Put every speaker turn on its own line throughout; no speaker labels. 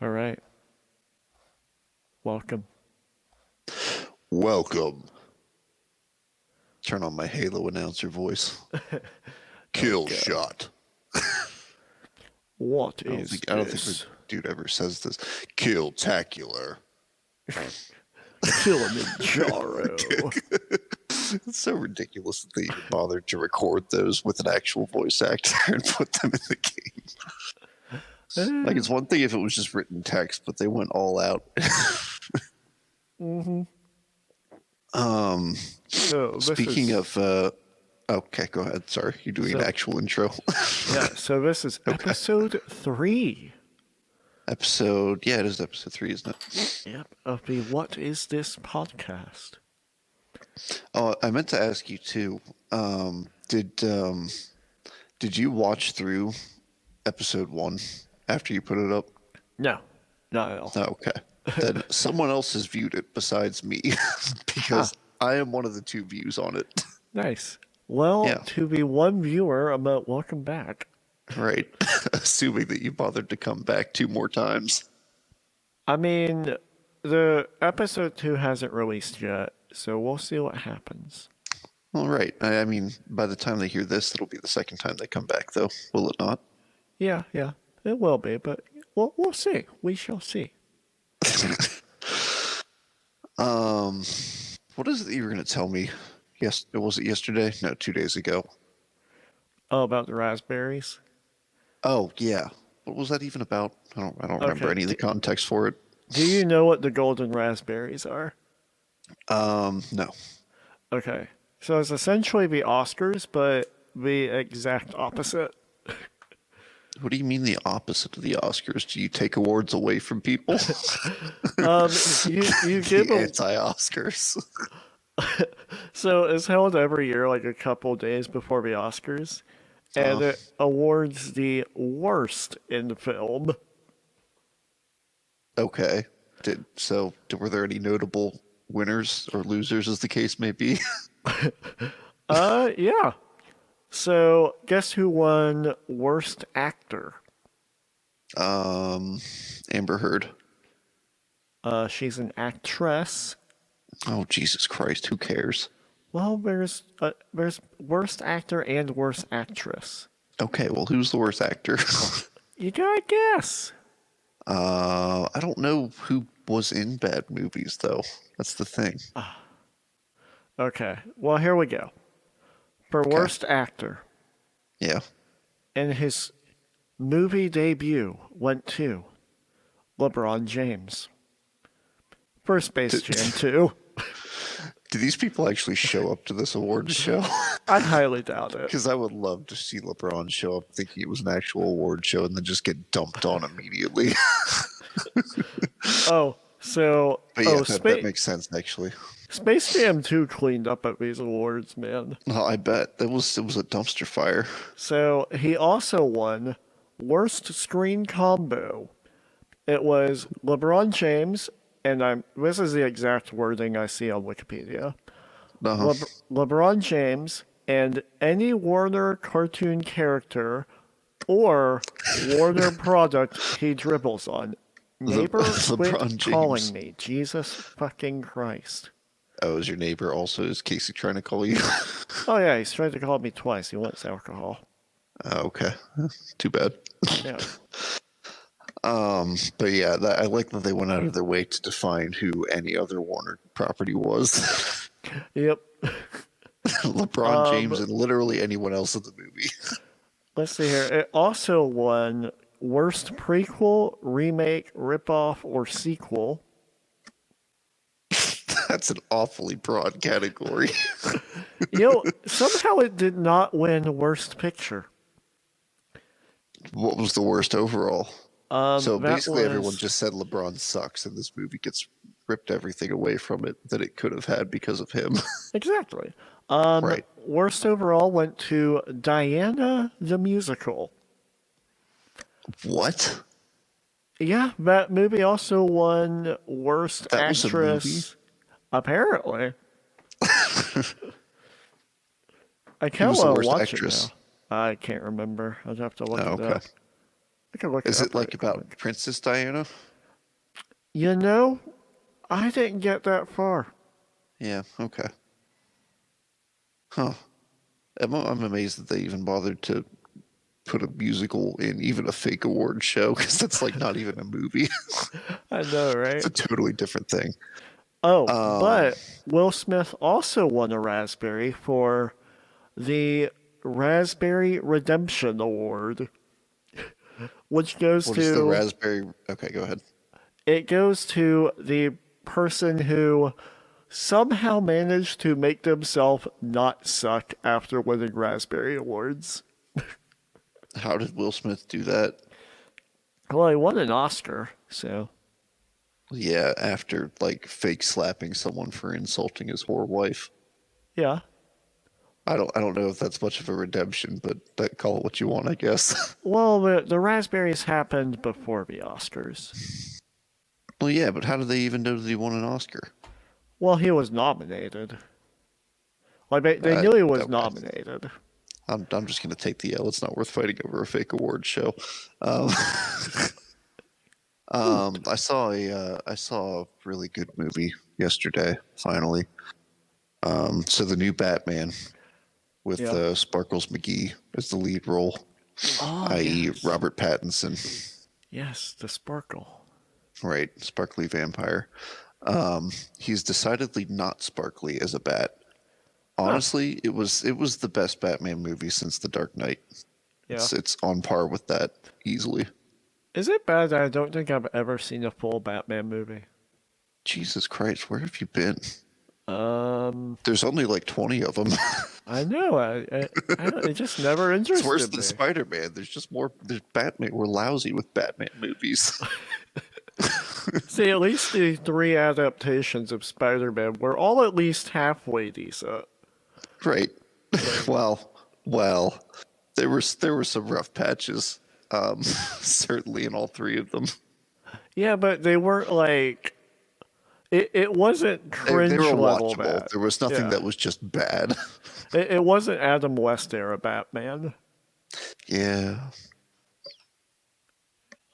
All right. Welcome.
Welcome. Turn on my Halo announcer voice. Kill shot.
What
I
is
don't think
this?
the dude ever says this. Kill-tacular.
Kilimanjaro.
It's so ridiculous that they even bothered to record those with an actual voice actor and put them in the game. Like, it's one thing if it was just written text, but they went all out.
So
Speaking of, okay, go ahead. Sorry, you're doing an actual intro.
Yeah, so this is episode 3.
Yeah, it is episode 3, isn't it?
Yep, of the What Is This podcast.
Oh, I meant to ask you too. Did you watch through episode 1 after you put it up?
No, not at all.
Oh, okay. Then someone else has viewed it besides me because I am one of the 2 views on it.
Nice. Well,
Yeah.
to the one viewer, welcome back.
Right. Assuming that you bothered to come back 2 more times.
I mean, the episode 2 hasn't released yet, so we'll see what happens.
All right. I mean, by the time they hear this, it'll be the second time they come back, though, will it not?
Yeah, it will be, but we'll see. We shall see.
What is it that you were going to tell me? Yes, was it yesterday? No, 2 days ago.
Oh, about the raspberries?
Oh, yeah. What was that even about? I don't remember any of the context for it.
Do you know what the golden raspberries are?
No.
Okay. So it's essentially the Oscars, but the exact opposite.
What do you mean the opposite of the Oscars? Do you take awards away from people?
You give
The anti-Oscars.
So it's held every year, like a couple days before the Oscars, and it awards the worst in film.
Okay. Were there any notable winners or losers, as the case may be?
Yeah. So guess who won worst actor?
Amber Heard.
She's an actress.
Oh, Jesus Christ! Who cares?
Well, there's worst actor and worst actress.
Okay, well, who's the worst actor?
You gotta guess.
I don't know who was in bad movies, though. That's the thing.
Okay, well, here we go. For worst actor,
Yeah.
in his movie debut, went to LeBron James. For Space Jam 2.
Do these people actually show up to this awards show?
I highly doubt it.
Because I would love to see LeBron show up thinking it was an actual award show and then just get dumped on immediately.
Oh, so...
But yeah, that makes sense, actually.
Space Jam 2 cleaned up at these awards, man.
Oh, I bet. It was a dumpster fire.
So he also won Worst Screen Combo. It was LeBron James, and this is the exact wording I see on Wikipedia.
Uh-huh.
LeBron James and any Warner cartoon character or Warner product he dribbles on. Neighbor, quit calling me. Jesus fucking Christ.
Oh, is your neighbor also? Is Casey trying to call you?
Oh, yeah, he's tried to call me twice. He wants alcohol.
Okay. Too bad.
Yeah.
But yeah, I like that they went out of their way to define who any other Warner property was.
Yep.
LeBron James and literally anyone else in the movie.
Let's see here. It also won Worst Prequel, Remake, Ripoff, or Sequel.
That's an awfully broad category.
Somehow it did not win Worst Picture.
What was the worst overall? So basically everyone
was...
just said LeBron sucks and this movie gets ripped everything away from it that it could have had because of him.
Exactly.
Right.
Worst overall went to Diana the Musical.
What?
Yeah, that movie also won Worst
That was
Actress.
a movie?
Apparently. I kind
was
of
the
want to
worst
watch
actress?
it now. I can't remember. I'd have to look it
Okay.
up. I can look
Is
it
it
up
like
right
about
quick.
Princess Diana?
You know, I didn't get that far.
Yeah, okay. Huh. I'm amazed that they even bothered to put a musical in even a fake award show, because that's like not even a movie.
I know,
It's
right?
a totally different thing.
Oh,
Um,
but Will Smith also won a Raspberry for the Raspberry Redemption Award, which goes
what is the
to
raspberry? Okay, go ahead.
it goes to the person who somehow managed to make themselves not suck after winning Raspberry Awards.
How did Will Smith do that?
Well, he won an Oscar, so
Yeah, after like fake slapping someone for insulting his whore wife.
yeah.
I don't know if that's much of a redemption, but call it what you want, I guess.
Well, the Raspberries happened before the Oscars.
Well, yeah, but how did they even know that he won an Oscar?
Well, he was nominated. Like they knew he was
Okay.
nominated.
I'm just gonna take the L. It's not worth fighting over a fake award show. Um, I saw a really good movie yesterday. Finally, so the new Batman with
Yeah.
Sparkles McGee as the lead role,
Oh,
i.e.,
yes.
Robert Pattinson,
Yes, the sparkle.
right? Sparkly vampire. He's decidedly not sparkly as a bat.
Huh.
Honestly, it was the best Batman movie since The Dark Knight.
Yeah.
It's on par with that easily.
Is it bad that I don't think I've ever seen a full Batman movie?
Jesus Christ, where have you been?
Um,
There's only like 20 of them.
I know. It just never
It's worse
interested
than
me.
Spider-Man. There's just more. There's Batman. We're lousy with Batman movies.
See, at least the three adaptations of Spider-Man were all at least halfway decent.
Right. Well, there were some rough patches. Certainly in all three of them.
Yeah, but they weren't like it wasn't
They
cringe
were
level
watchable.
bad.
There was nothing
Yeah,
that was just bad.
it wasn't Adam West era Batman.
Yeah.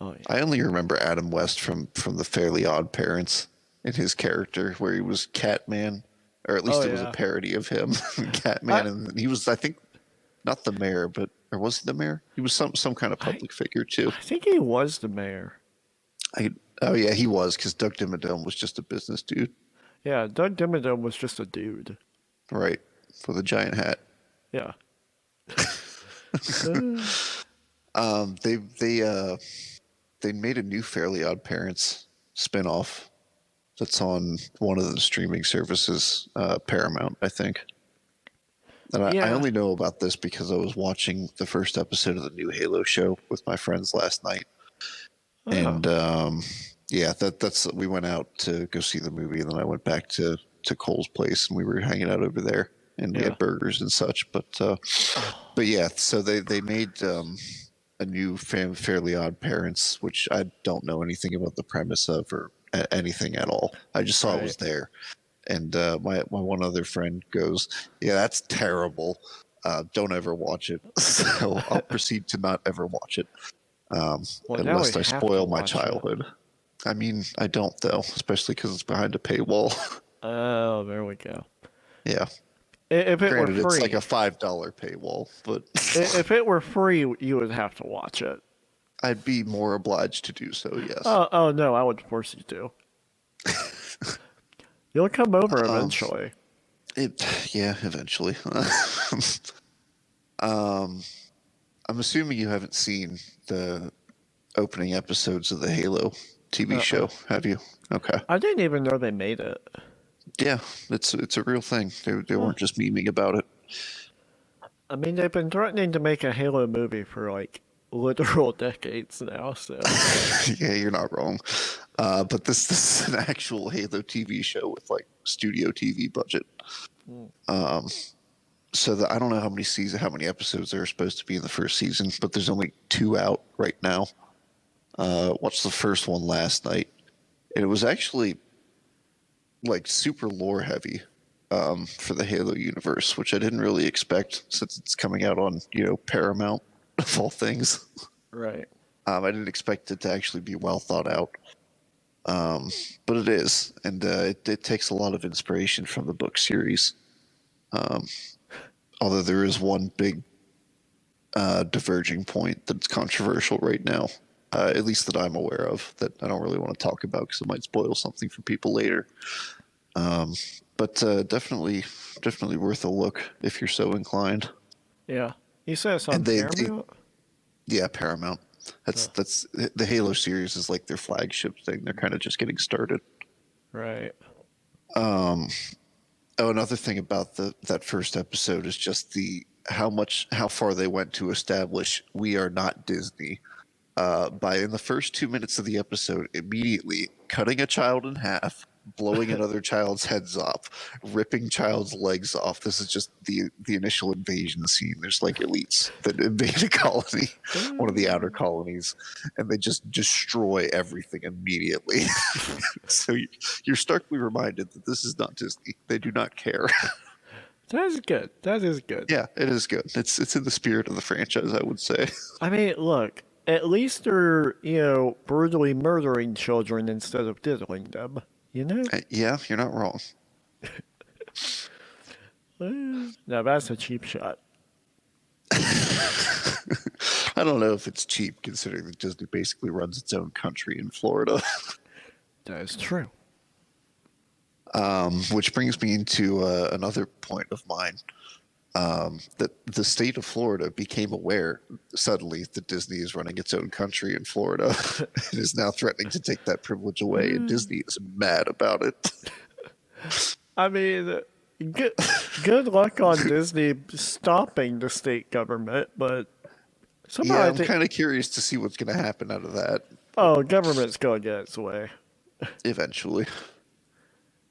Oh yeah.
I only remember Adam West from the Fairly Odd Parents and his character where he was Catman, or at least
Oh
it was a
yeah.
parody of him,
I
Catman, and he was, I think, not the mayor, but or was he the mayor? He was some kind of
I
public figure too.
I think he was the mayor.
I oh yeah, he was, because Doug Dimmadome was just a business dude,
Yeah, Doug Dimmadome was just a dude.
right? With a giant hat.
Yeah.
They made a new Fairly Odd Parents spinoff that's on one of the streaming services, Paramount, I think. And I
Yeah.
only know about this because I was watching the first episode of the new Halo show with my friends last night,
Oh.
and yeah, that's we went out to go see the movie, and then I went back to Cole's place, and we were hanging out over there, and we
Yeah.
had burgers and such. But yeah, so they made a new Fairly Odd Parents, which I don't know anything about the premise of or anything at all. I just saw it was
Right.
there, and my one other friend goes, "Yeah, that's terrible. Don't ever watch it." So I'll proceed to not ever watch it,
Well, now we
unless I
have to
spoil my
watch it.
childhood. I mean, I don't though, especially because it's behind a paywall.
Oh, there we go.
Yeah,
If it
granted,
were
it's
free,
like a $5 paywall, but
if it were free, you would have to watch it.
I'd be more obliged to do so. Yes.
Oh no, I would force you to. You'll come over eventually.
Yeah, eventually. I'm assuming you haven't seen the opening episodes of the Halo TV show, have you? Okay.
I didn't even know they made it.
Yeah, it's a real thing. They weren't just memeing about it.
I mean, they've been threatening to make a Halo movie for like literal decades now. So
Yeah, you're not wrong. But this is an actual Halo TV show with like studio TV budget. So I don't know how many episodes there are supposed to be in the first season, but there's only 2 out right now. Watched the first one last night, and it was actually like super lore heavy for the Halo universe, which I didn't really expect since it's coming out on Paramount of all things.
right.
I didn't expect it to actually be well thought out. But it is, and it takes a lot of inspiration from the book series. Although there is one big diverging point that's controversial right now, at least that I'm aware of, that I don't really want to talk about because it might spoil something for people later. But definitely worth a look if you're so inclined.
Yeah. You said it's on
And they
Paramount?
yeah, Paramount. That's the Halo series is like their flagship thing. They're kind of just getting started.
Right.
Oh, another thing about that first episode is just how far they went to establish we are not Disney. By in the first 2 minutes of the episode, immediately cutting a child in half, blowing another child's heads off, ripping child's legs off. This is just the initial invasion scene. There's like elites that invade a colony, one of the outer colonies, and they just destroy everything immediately. So you're starkly reminded that this is not Disney. They do not care.
That is good. That is good.
Yeah, it is good. It's in the spirit of the franchise, I would say.
I mean, look, at least they're, brutally murdering children instead of diddling them, you know?
Yeah, you're not wrong.
Now that's a cheap shot.
I don't know if it's cheap considering that Disney basically runs its own country in Florida.
That is true.
Which brings me into another point of mine. That the state of Florida became aware suddenly that Disney is running its own country in Florida and is now threatening to take that privilege away, and Disney is mad about it.
I mean, good luck on Disney stopping the state government, but somehow
Yeah,
I
I'm
think,
kind of curious to see what's going to happen out of that
government's going to get its way.
eventually.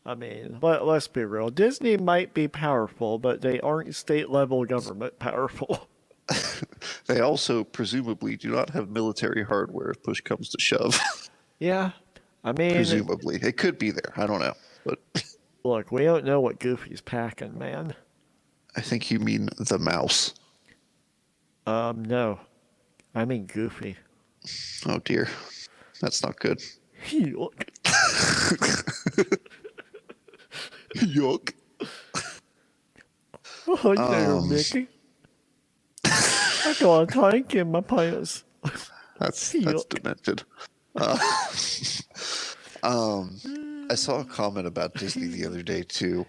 I mean, let's be real. Disney might be powerful, but they aren't state-level government powerful.
They also presumably do not have military hardware if push comes to shove.
Yeah, I mean,
Presumably. It could be there. I don't know. But
look, we don't know what Goofy's packing, man.
I think you mean the mouse.
No. I mean Goofy.
Oh dear. That's not good.
Look.
Yuck.
Oh, there, Mickey. I got a tank in my pants.
That's
Yuck.
demented. I saw a comment about Disney the other day too,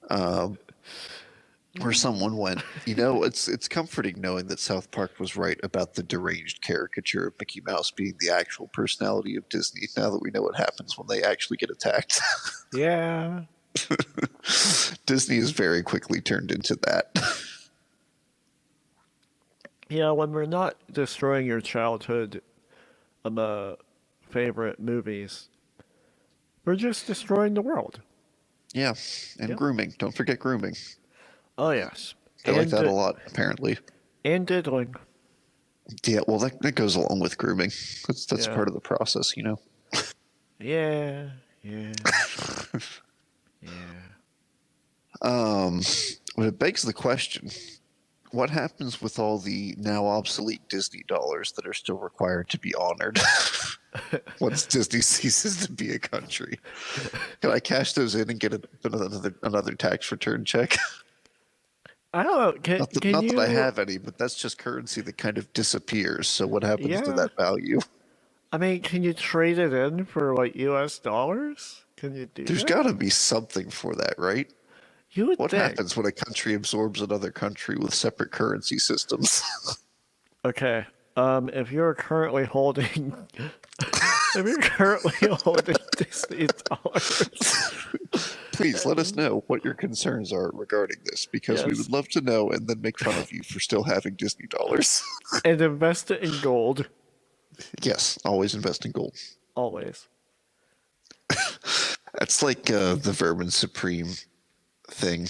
where someone went, it's comforting knowing that South Park was right about the deranged caricature of Mickey Mouse being the actual personality of Disney. Now that we know what happens when they actually get attacked,
Yeah.
Disney is very quickly turned into that.
Yeah, when we're not destroying your childhood favorite movies, we're just destroying the world.
Yeah, and
Yep.
grooming. Don't forget grooming.
Oh, yes.
I like that a lot, apparently.
And diddling.
Yeah, well, that goes along with grooming. That's
Yeah.
part of the process,
Yeah. Yeah. Yeah.
But it begs the question, what happens with all the now obsolete Disney dollars that are still required to be honored once Disney ceases to be a country? Can I cash those in and get another tax return check?
I don't know.
Not that I have any, but that's just currency that kind of disappears. So what happens to
Yeah.
that value?
I mean, can you trade it in for like US dollars? Can you do
There's
that?
got to be something for that, right?
You would
What
think.
happens when a country absorbs another country with separate currency systems?
Okay. If you're currently holding Disney dollars,
Please let us know what your concerns are regarding this, because we
Yes.
would love to know and then make fun of you for still having Disney dollars.
and invest it in gold,
Yes, always invest in gold.
always.
That's like the Vermin Supreme thing.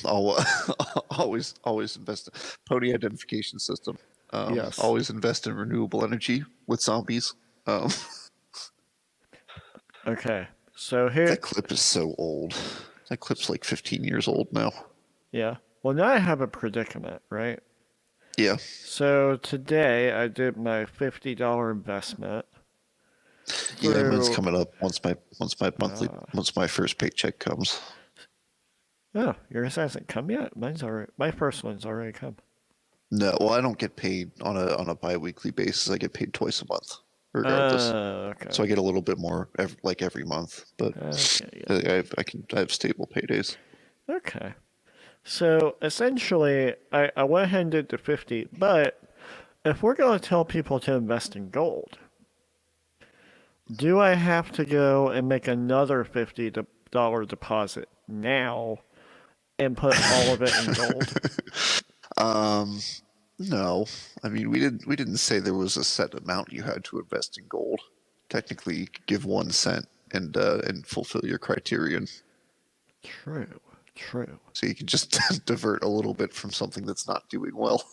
Always invest in pony identification system.
Yes.
Always invest in renewable energy with zombies.
Okay. So here,
That clip is so old. That clip's like 15 years old now.
yeah. Well, now I have a predicament, right?
Yeah.
So today I did my $50 investment,
Yeah, mine's
through.
coming up once my first paycheck comes.
Oh, yours hasn't come yet. Mine's already. My first one's already come.
No, well, I don't get paid on a bi-weekly basis. I get paid twice a month, regardless.
Okay.
So I get a little bit more every month, but
Okay, yeah.
I have stable paydays.
Okay. So essentially, I went ahead and did the 50, but if we're going to tell people to invest in gold, do I have to go and make another $50 deposit now and put all of it in gold?
No, I mean we didn't say there was a set amount you had to invest in gold. Technically, you could give 1 cent and fulfill your criterion.
True.
So you can just divert a little bit from something that's not doing well.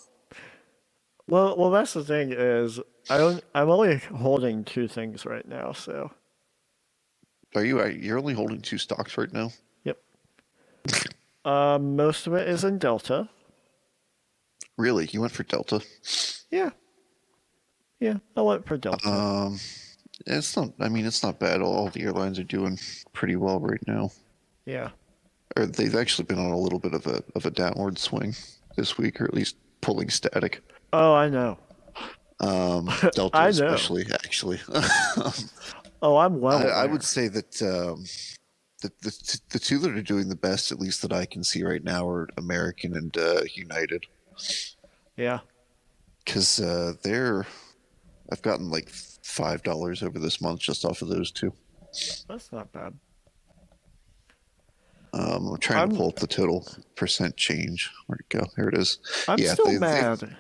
Well, that's the thing is I'm only holding 2 things right now, so
You're only holding 2 stocks right now?
yep. Most of it is in Delta.
Really? You went for Delta?
Yeah, I went for Delta.
It's not. I mean, it's not bad. All the airlines are doing pretty well right now.
Yeah.
Or they've actually been on a little bit of a downward swing this week, or at least pulling static.
Oh, I know.
Delta
I know.
especially, actually.
Oh, I'm well.
I
aware.
would say that the two that are doing the best, at least that I can see right now, are American and United.
Yeah.
Because I've gotten like $5 over this month just off of those two.
That's not bad.
I'm trying to pull up the total percent change. Where'd it go? Here it is.
I'm
Yeah,
still mad.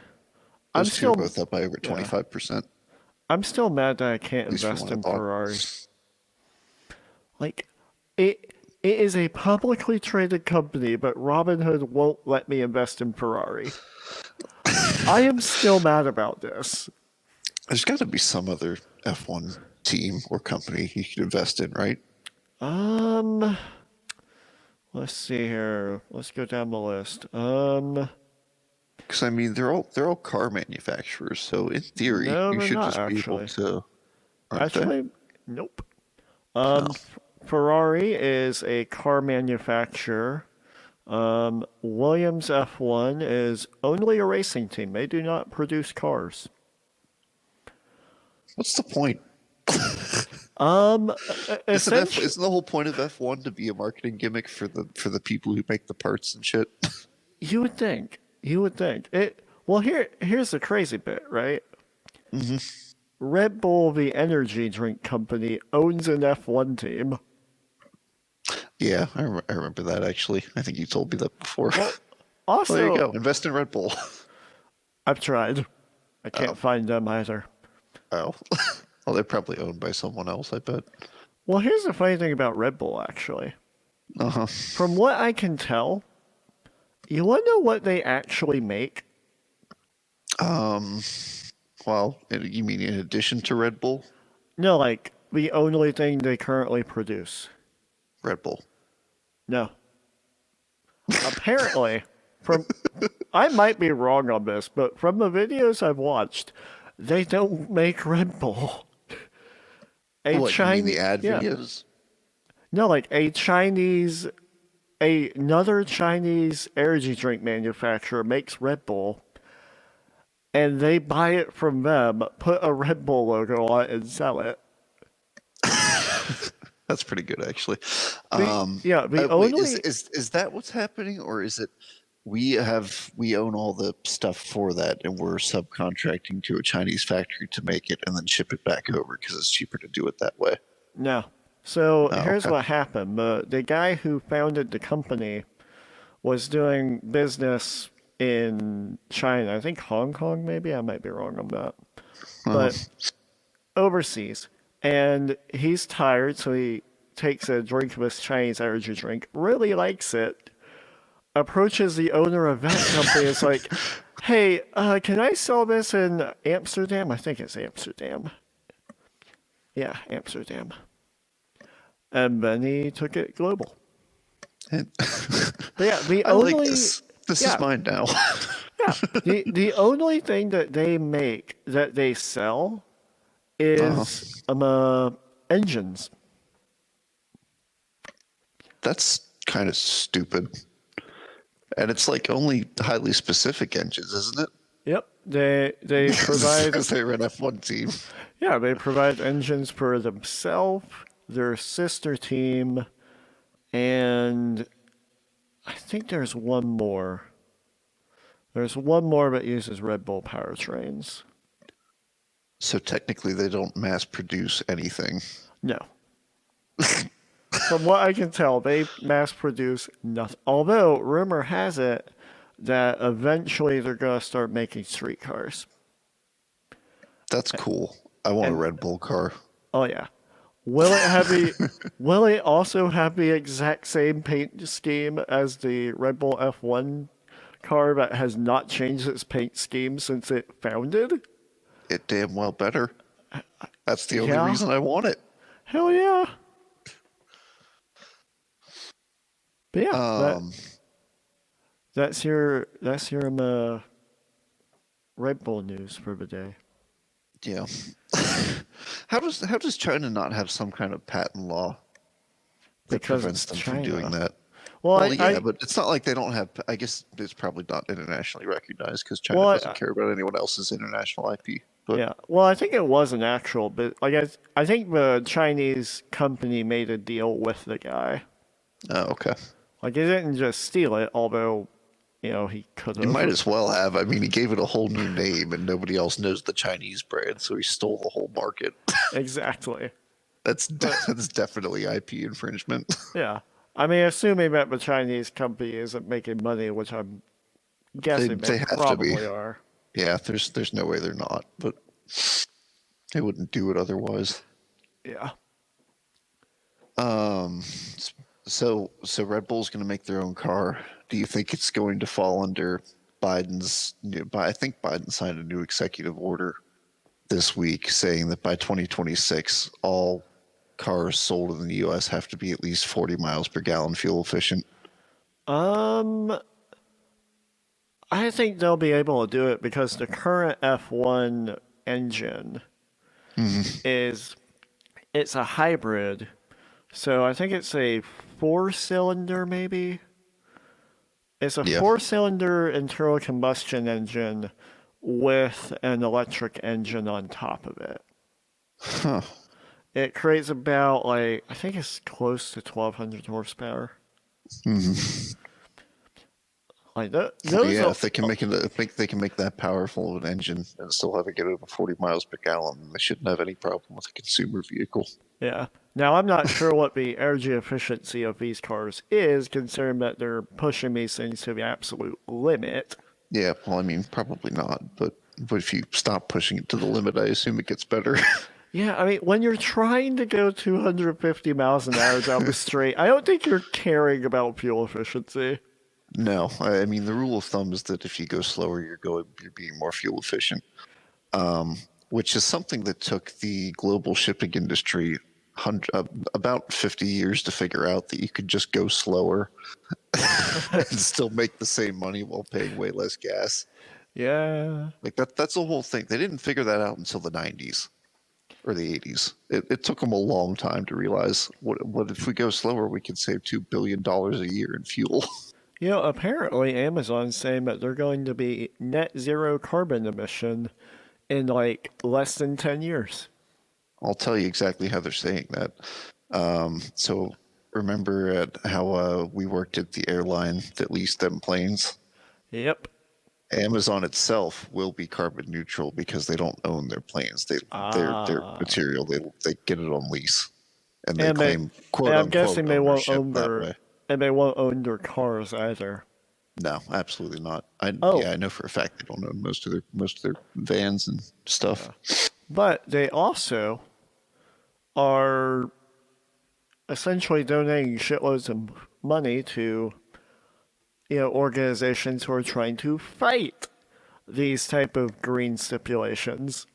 those two are both up by over 25%.
I'm still mad that I can't
At least from
invest
what I
in
bought.
Ferrari. Like, it is a publicly traded company, but Robinhood won't let me invest in Ferrari. I am still mad about this.
There's got to be some other F1 team or company you could invest in, right?
Let's see here. Let's go down the list.
Because I mean, they're all car manufacturers, so in theory,
No,
you
they're
should
not,
just be able
actually.
to. Aren't they?
Actually, nope.
No.
Ferrari is a car manufacturer. Williams F1 is only a racing team. They do not produce cars.
What's the point?
Essentially,
Isn't the whole point of F1 to be a marketing gimmick for the people who make the parts and shit?
you would think. Well, here's the crazy bit, right?
Mm-hmm.
Red Bull, the energy drink company, owns an F1 team.
Yeah, I remember that actually. I think you told me that before.
Also,
there you go. Invest in Red Bull.
I've tried. I can't find them either.
Oh. Well, they're probably owned by someone else, I bet.
Well, here's the funny thing about Red Bull, actually.
Uh-huh.
From what I can tell, you want to know what they actually make?
Well, you mean in addition to Red Bull?
No, like the only thing they currently produce.
Red Bull.
No. Apparently, I might be wrong on this, but from the videos I've watched, they don't make Red Bull.
What, you mean the ad videos?
No, like another Chinese energy drink manufacturer makes Red Bull, and they buy it from them, put a Red Bull logo on it, and sell it.
That's pretty good, actually.
Wait,
is that what's happening, or is it we own all the stuff for that, and we're subcontracting to a Chinese factory to make it and then ship it back over because it's cheaper to do it that way?
No. So
Oh,
here's
okay.
what happened. The guy who founded the company was doing business in China. I think Hong Kong, maybe. I might be wrong on that. But overseas. And he's tired, so he takes a drink of his Chinese energy drink, really likes it, approaches the owner of that company, is like, hey, can I sell this in Amsterdam? I think it's Amsterdam. Yeah, Amsterdam. And then he took it global. But yeah, the
I
only
like this. This
yeah.
is mine now.
yeah, the only thing that they make that they sell is engines.
That's kind of stupid. And it's like only highly specific engines, isn't it?
Yep, they provide.
They're an F1 team.
Yeah, they provide engines for themselves, their sister team, and I think there's one more. There's one more that uses Red Bull powertrains.
So technically, they don't mass produce anything.
No. From what I can tell, they mass produce nothing. Although, rumor has it that eventually they're going to start making streetcars.
That's cool. I want a Red Bull car.
Oh, yeah. Will it have will it also have the exact same paint scheme as the Red Bull F1 car that has not changed its paint scheme since it founded?
It damn well better. That's the only
Yeah.
reason I want it.
Hell yeah. But yeah, that's your Red Bull news for the day.
Yeah. How does China not have some kind of patent law that
Because
prevents
it's
them
China.
from doing that?
Well,
Yeah, but it's not like they don't have. I guess it's probably not internationally recognized because China doesn't care about anyone else's international IP. But
yeah. Well, I think it was an actual, but I think the Chinese company made a deal with the guy.
Oh, okay.
Like, he didn't just steal it, although, he could have.
He might as well have. I mean, he gave it a whole new name, and nobody else knows the Chinese brand, so he stole the whole market.
Exactly.
That's definitely IP infringement.
Yeah. I mean, assuming that the Chinese company isn't making money, which I'm guessing they
have
probably
to be.
are.
Yeah, there's no way they're not, but they wouldn't do it otherwise.
Yeah.
So Red Bull's going to make their own car. Do you think it's going to fall under Biden's? I think Biden signed a new executive order this week saying that by 2026, all cars sold in the U.S. have to be at least 40 miles per gallon fuel efficient.
I think they'll be able to do it because the current F1 engine it's a hybrid. So I think it's a 4-cylinder maybe. It's a 4-cylinder internal combustion engine with an electric engine on top of it.
Huh.
It creates about I think it's close to 1,200 horsepower.
If they can they can make that powerful of an engine and still have it get over 40 miles per gallon, they shouldn't have any problem with a consumer vehicle.
Yeah. Now, I'm not sure what the energy efficiency of these cars is, considering that they're pushing these things to the absolute limit.
Yeah, well, I mean, probably not, but if you stop pushing it to the limit, I assume it gets better.
Yeah, I mean, when you're trying to go 250 miles an hour down the street, I don't think you're caring about fuel efficiency.
No, I mean, the rule of thumb is that if you go slower, you're being more fuel efficient, which is something that took the global shipping industry about 50 years to figure out, that you could just go slower and still make the same money while paying way less gas.
Yeah.
Like that's the whole thing. They didn't figure that out until the 90s or the 80s. It took them a long time to realize what if we go slower, we can save $2 billion a year in fuel.
Apparently Amazon's saying that they're going to be net zero carbon emission in less than 10 years.
I'll tell you exactly how they're saying that. So remember how we worked at the airline that leased them planes?
Yep.
Amazon itself will be carbon neutral because they don't own their planes. Their material, they get it on lease, and they claim quote unquote. I'm guessing they won't own
they won't own their cars either.
No, absolutely not. I know for a fact they don't own most of their vans and stuff.
Yeah. But they also are essentially donating shitloads of money to organizations who are trying to fight these type of green stipulations.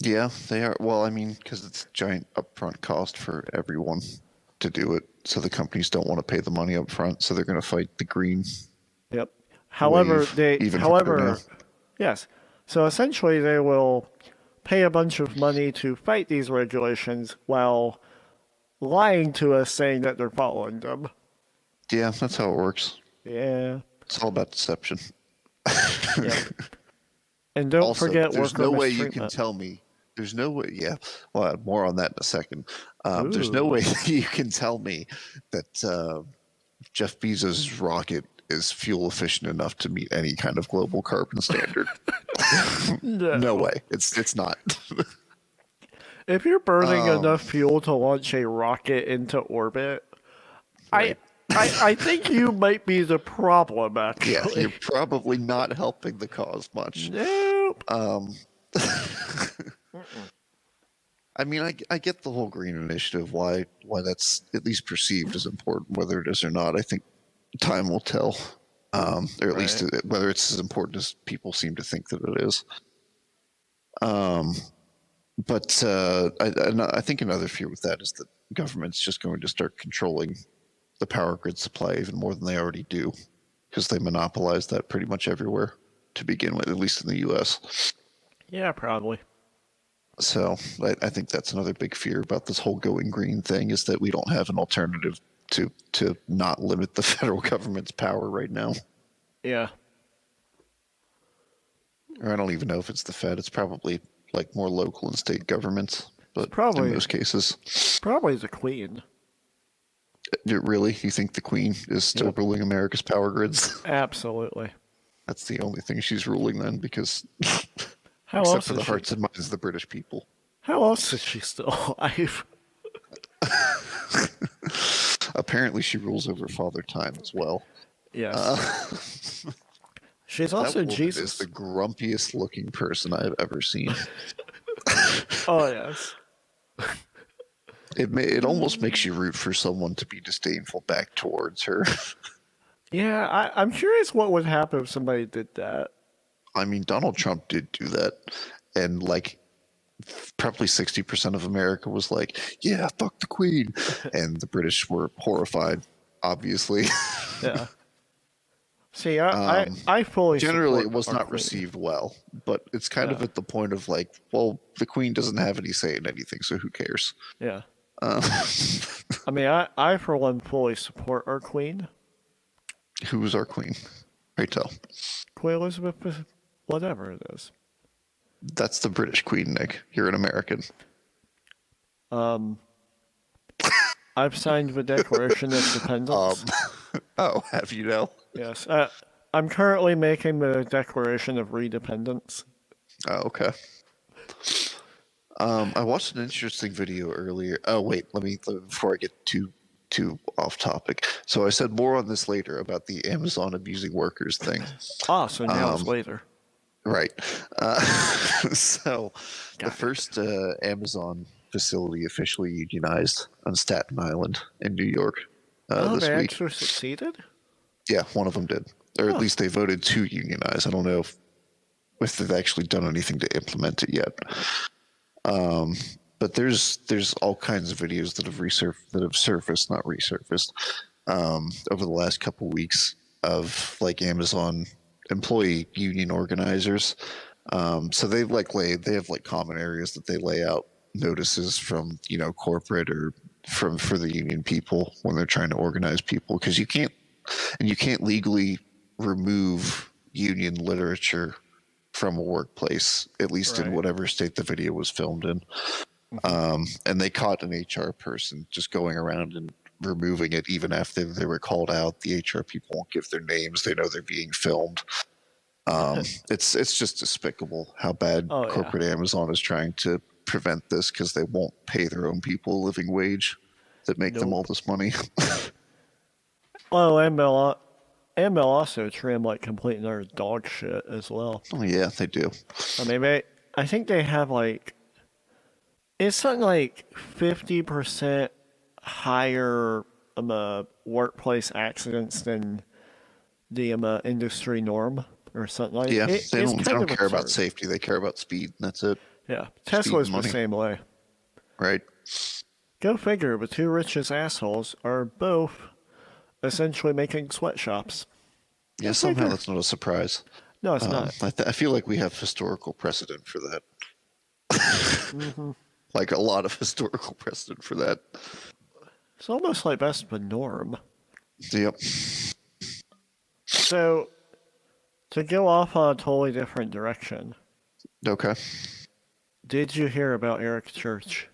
Yeah, they are. Well, I mean, because it's a giant upfront cost for everyone to do it. So the companies don't want to pay the money up front, so they're going to fight the green.
Yep. However, yes. So essentially they will pay a bunch of money to fight these regulations while lying to us saying that they're following them.
Yeah, that's how it works.
Yeah.
It's all about deception.
Yep. And don't
Also,
forget
there's
worker
no way you
mistreatment.
can tell me. There's no way. Yeah. Well, more on that in a second. There's no way you can tell me that Jeff Bezos' rocket is fuel efficient enough to meet any kind of global carbon standard. No way. It's not.
If you're burning enough fuel to launch a rocket into orbit,
Right.
I think you might be the problem, actually.
Yeah, you're probably not helping the cause much.
Nope.
I mean, I get the whole green initiative, why that's at least perceived as important, whether it is or not. I think time will tell, or at least whether it's as important as people seem to think that it is. But I think another fear with that is that government's just going to start controlling the power grid supply even more than they already do, because they monopolize that pretty much everywhere to begin with, at least in the U.S.
Yeah, probably.
So I think that's another big fear about this whole going green thing, is that we don't have an alternative to not limit the federal government's power right now.
Yeah.
Or I don't even know if it's the Fed. It's probably like more local and state governments, but
Probably.
in most cases.
Probably the Queen.
Really? You think the Queen is still ruling America's power grids?
Absolutely.
That's the only thing she's ruling then, because
How
except
else
for the
is
hearts and minds of the British people.
How else is she still alive?
Apparently she rules over Father Time as well.
Yes. She's also
that woman
Jesus.
is the grumpiest looking person I've ever seen.
Oh, yes.
It almost makes you root for someone to be disdainful back towards her.
Yeah, I'm curious what would happen if somebody did that.
I mean, Donald Trump did do that, and like probably 60% of America was like, "Yeah, fuck the Queen," and the British were horrified, obviously.
Yeah. See, I fully
Generally,
support
it was
our
not
Queen.
received well, but it's kind of
Yeah.
at the point of like, well, the Queen doesn't have any say in anything, so who cares?
Yeah. I mean, I for one fully support our Queen.
Who is our Queen? Pray tell.
Queen Elizabeth, whatever it is.
That's the British Queen, Nick. You're an American.
I've signed the Declaration of Independence.
Oh, have you now?
Yes. I'm currently making the Declaration of Redependence.
Oh, okay. I watched an interesting video earlier. Oh, wait, before I get too off topic. So I said more on this later about the Amazon abusing workers thing.
Ah, so now it's later.
Right. So the first Amazon facility officially unionized on Staten Island in New York
Oh,
this
they
week.
actually succeeded?
Yeah, one of them did. Or at least they voted to unionize. I don't know if they've actually done anything to implement it yet. But there's all kinds of videos that have surfaced, not resurfaced, over the last couple weeks of like Amazon employee union organizers. So they have like common areas that they lay out notices from, corporate or for the union people when they're trying to organize people, because you can't legally remove union literature from a workplace, at least in whatever state the video was filmed in. And they caught an HR person just going around and removing it even after they were called out. The HR people won't give their names. They know they're being filmed. It's just despicable how bad corporate Amazon is trying to prevent this, because they won't pay their own people a living wage that make them all this money.
Well, and they'll also trim like complete and utter dog shit as well.
Oh yeah, they do.
I mean, I think they have like, it's something like 50% higher workplace accidents than the industry norm or something like that.
Yeah, they
it's
don't care about
absurd.
safety. They care about speed, and that's it.
Yeah, Tesla's the
money.
same way.
Right.
Go figure, the two richest assholes are both essentially making sweatshops.
Yeah, somehow that's not a surprise.
No, it's not.
I feel like we have historical precedent for that.
Mm-hmm.
Like a lot of historical precedent for that.
It's almost like that's the norm.
Yep.
So, to go off on a totally different direction,
Okay.
did you hear about Eric Church?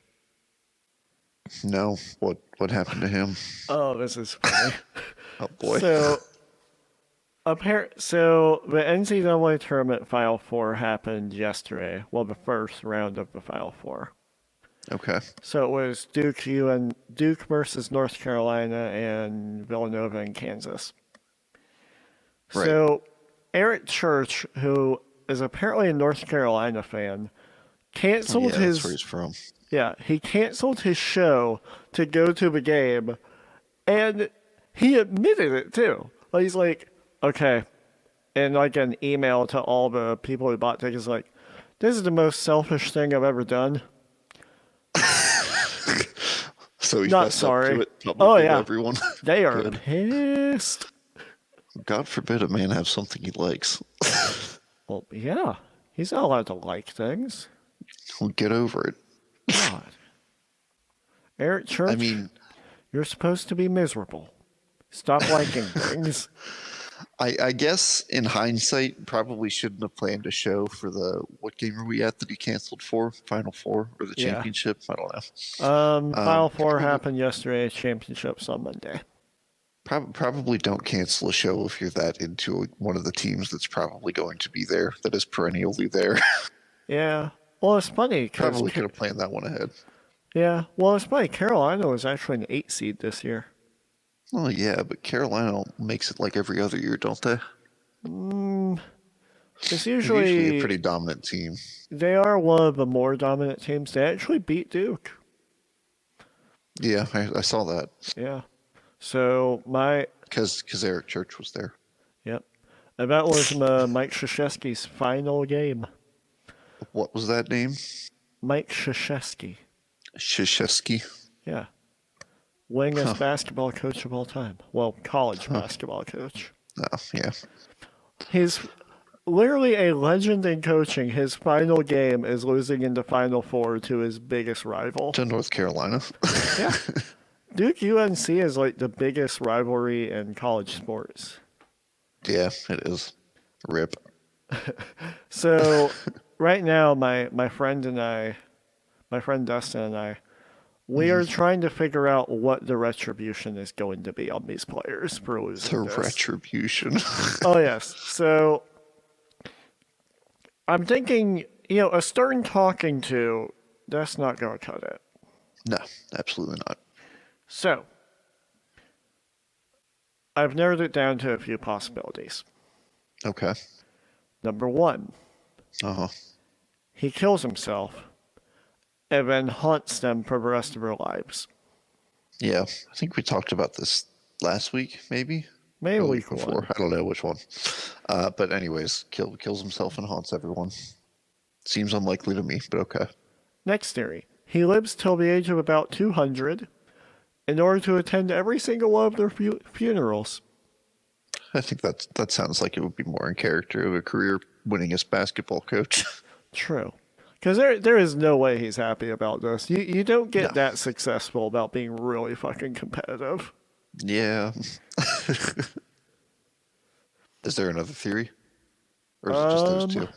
No. What happened to him?
Oh, this is funny.
Oh boy.
So the NCAA tournament Final Four happened yesterday. Well, the first round of the Final Four.
Okay.
So it was Duke versus North Carolina and Villanova and Kansas.
Right.
So Eric Church, who is apparently a North Carolina fan, canceled his.
That's where he's from.
Yeah, he canceled his show to go to the game, and he admitted it too. Like, he's like, okay, and like an email to all the people who bought tickets, like, this is the most selfish thing I've ever done.
So he's
Not sorry.
Up to it
Oh yeah,
everyone.
They are
Good.
pissed.
God forbid a man have something he likes.
Well, yeah, he's not allowed to like things.
Well, get over it.
God, Eric Church.
I mean,
you're supposed to be miserable. Stop liking things.
I guess in hindsight, probably shouldn't have planned a show for what game are we at that he canceled for? Final Four or the
Yeah.
championship? I don't know.
Final Four happened yesterday. Championships on Monday.
Probably don't cancel a show if you're that into one of the teams that's probably going to be there, that is perennially there.
Yeah. Well, it's funny.
Probably could have planned that one ahead.
Yeah. Well, it's funny. Carolina was actually an 8 seed this year.
Oh yeah, but Carolina makes it like every other year, don't they?
It's
They're
usually
usually a pretty dominant team.
They are one of the more dominant teams. They actually beat Duke.
Yeah, I saw that.
Yeah. So
because Eric Church was there.
Yep. And that was Mike Krzyzewski's final game.
What was that name?
Mike Krzyzewski.
Krzyzewski.
Yeah. Winningest basketball coach of all time. Well, college basketball coach.
Oh, yeah.
He's literally a legend in coaching. His final game is losing in the Final Four to his biggest rival.
To North Carolina.
Yeah. Duke UNC is like the biggest rivalry in college sports.
Yeah, it is. RIP.
So right now, my friend Dustin and I, we are trying to figure out what the retribution is going to be on these players for losing
The
this.
retribution.
Oh yes. So I'm thinking, a stern talking to, that's not going to cut it.
No, absolutely not.
So I've narrowed it down to a few possibilities.
Okay.
Number one, he kills himself and then haunts them for the rest of their lives.
Yeah, I think we talked about this last week, maybe?
Maybe
Or the
week
before.
one.
I don't know which one. But anyways, kills himself and haunts everyone. Seems unlikely to me, but okay.
Next theory. He lives till the age of about 200 in order to attend every single one of their funerals.
I think that sounds like it would be more in character of a career winningest basketball coach.
True. Because there is no way he's happy about this. You don't get that successful without being really fucking competitive.
Yeah. Is there another theory? Or is it just those two?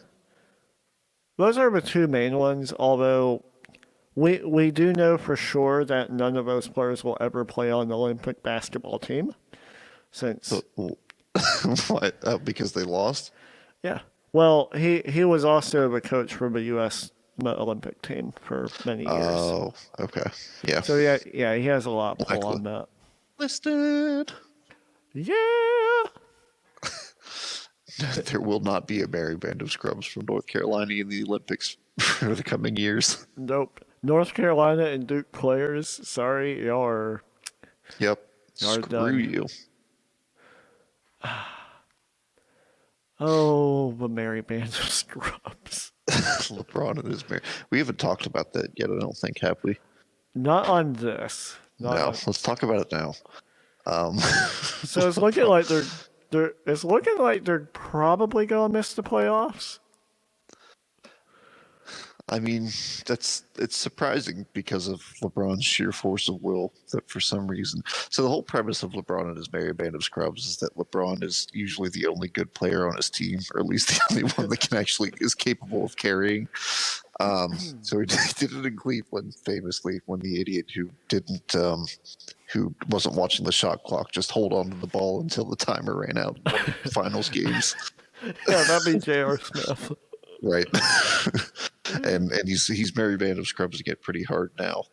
Those are the two main ones, although we do know for sure that none of those players will ever play on the Olympic basketball team. Since
what? Because they lost?
Yeah. Well, he was also the coach for the U.S. Olympic team for many years.
Oh, okay. Yeah.
So yeah, he has a lot of pull on that.
Listed.
Yeah.
There will not be a merry band of scrubs from North Carolina in the Olympics for the coming years.
Nope. North Carolina and Duke players, sorry, y'all are.
Yep.
Y'all are
Screw
done.
you.
Oh, the merry band of scrubs.
LeBron and his merry. We haven't talked about that yet, I don't think, have we?
Not on this.
Let's talk about it now.
So it's looking like they're probably gonna miss the playoffs.
I mean, it's surprising because of LeBron's sheer force of will that for some reason. So the whole premise of LeBron and his merry band of scrubs is that LeBron is usually the only good player on his team, or at least the only one that can actually is capable of carrying. So he did it in Cleveland famously when the idiot who wasn't watching the shot clock just hold on to the ball until the timer ran out in one of the finals games.
Yeah, that'd be J.R. Smith.
Right. and he's Merry Band of Scrubs get pretty hard now.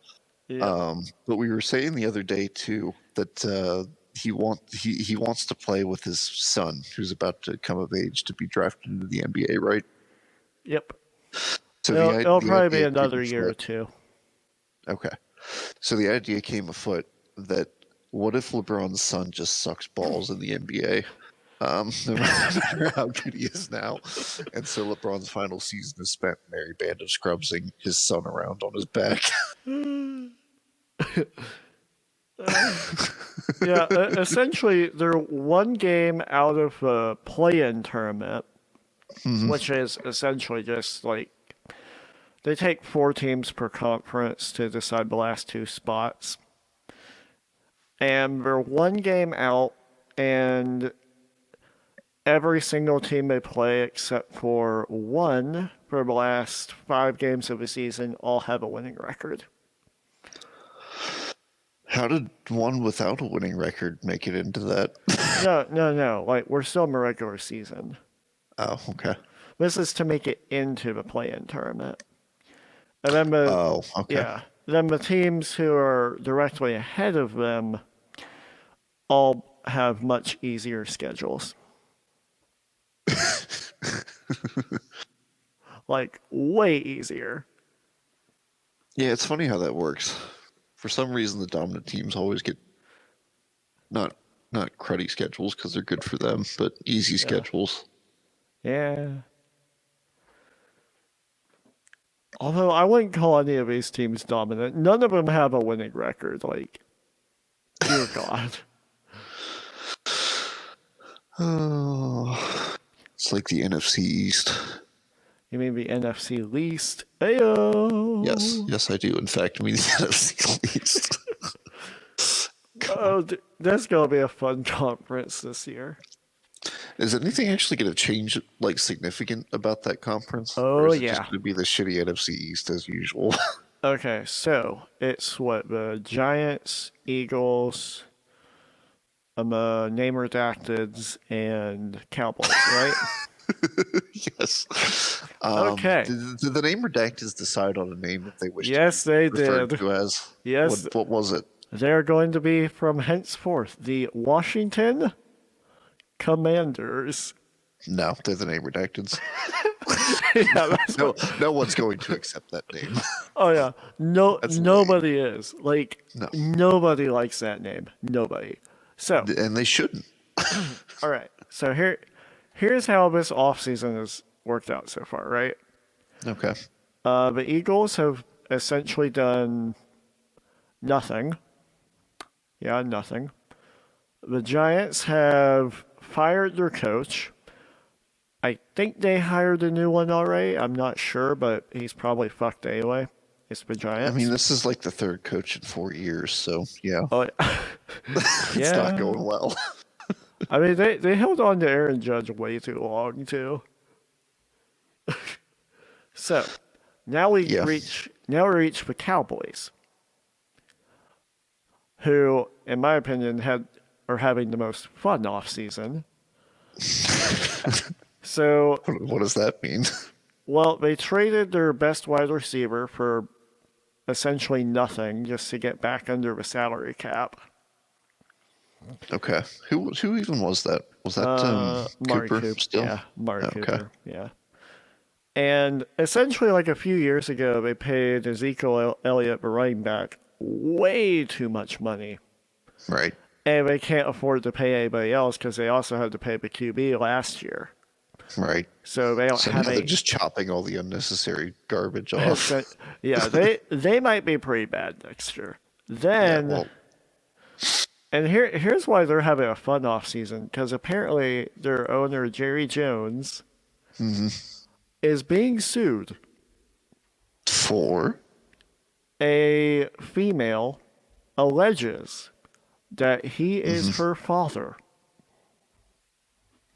Yeah.
But we were saying the other day too that he wants to play with his son, who's about to come of age to be drafted into the NBA, right?
Yep.
So
it'll
the
probably be
idea
another
came
year or
afoot.
two.
Okay. So the idea came afoot that what if LeBron's son just sucks balls in the NBA? No matter how good he is now. And so LeBron's final season is spent merry band of scrubsing his son around on his back.
Yeah, essentially, they're one game out of a play-in tournament, which is essentially just like they take 4 teams per conference to decide the last 2 spots. And they're one game out, and every single team they play except for one for the last 5 games of the season all have a winning record.
How did one without a winning record make it into that?
No. Like, we're still in the regular season.
Oh, okay.
This is to make it into the play-in tournament. And then then the teams who are directly ahead of them all have much easier schedules. Like, way easier.
Yeah, it's funny how that works. For some reason, the dominant teams always get not cruddy schedules because they're good for them, but easy schedules.
Yeah. Although I wouldn't call any of these teams dominant. None of them have a winning record. Like, dear God.
Oh, it's like the NFC East.
You mean the NFC least? Ayo.
Yes, I do. In fact, I mean the NFC East.
Oh, that's gonna be a fun conference this year.
Is anything actually going to change, like, significant about that conference?
Oh,
or is it
yeah.
just going to be the shitty NFC East as usual?
Okay, so it's what the Giants, Eagles, name redacteds, and Cowboys, right?
Yes.
Okay.
Did the name redacteds decide on a name that they wished
Yes,
to be
they
referred
did.
to as?
Yes.
What was it?
They're going to be from henceforth the Washington Commanders.
No, they're the name redacteds.
Yeah, that's
No one's going to accept that name.
Oh yeah,
That's
nobody is like
No.
nobody likes that name. Nobody. So
And they shouldn't.
all right. So here's how this offseason has worked out so far. Right.
Okay.
The Eagles have essentially done nothing. Yeah, nothing. The Giants have fired their coach. I think they hired a new one already. I'm not sure, but he's probably fucked anyway. It's the Giants.
I mean, this is like the 3rd coach in 4 years, so yeah.
Oh,
It's not going well.
I mean, they held on to Aaron Judge way too long, too. So, now we reach the Cowboys, who, in my opinion, are having the most fun off season. So,
What does that mean?
well, they traded their best wide receiver for essentially nothing just to get back under the salary cap.
Okay. Who even was that? Was that
Mari
Cooper still?
Yeah, Mari
Okay.
Cooper. Yeah. And essentially, like a few years ago, they paid Ezekiel Elliott, the running back, way too much money.
Right.
And they can't afford to pay anybody else because they also had to pay the QB last year.
Right.
So they don't
So
have
now they're just chopping all the unnecessary garbage off.
Yeah, they might be pretty bad next year. Then,
Yeah, well,
and here's why they're having a fun off season, because apparently their owner Jerry Jones is being sued
For
a female alleges that he is her father.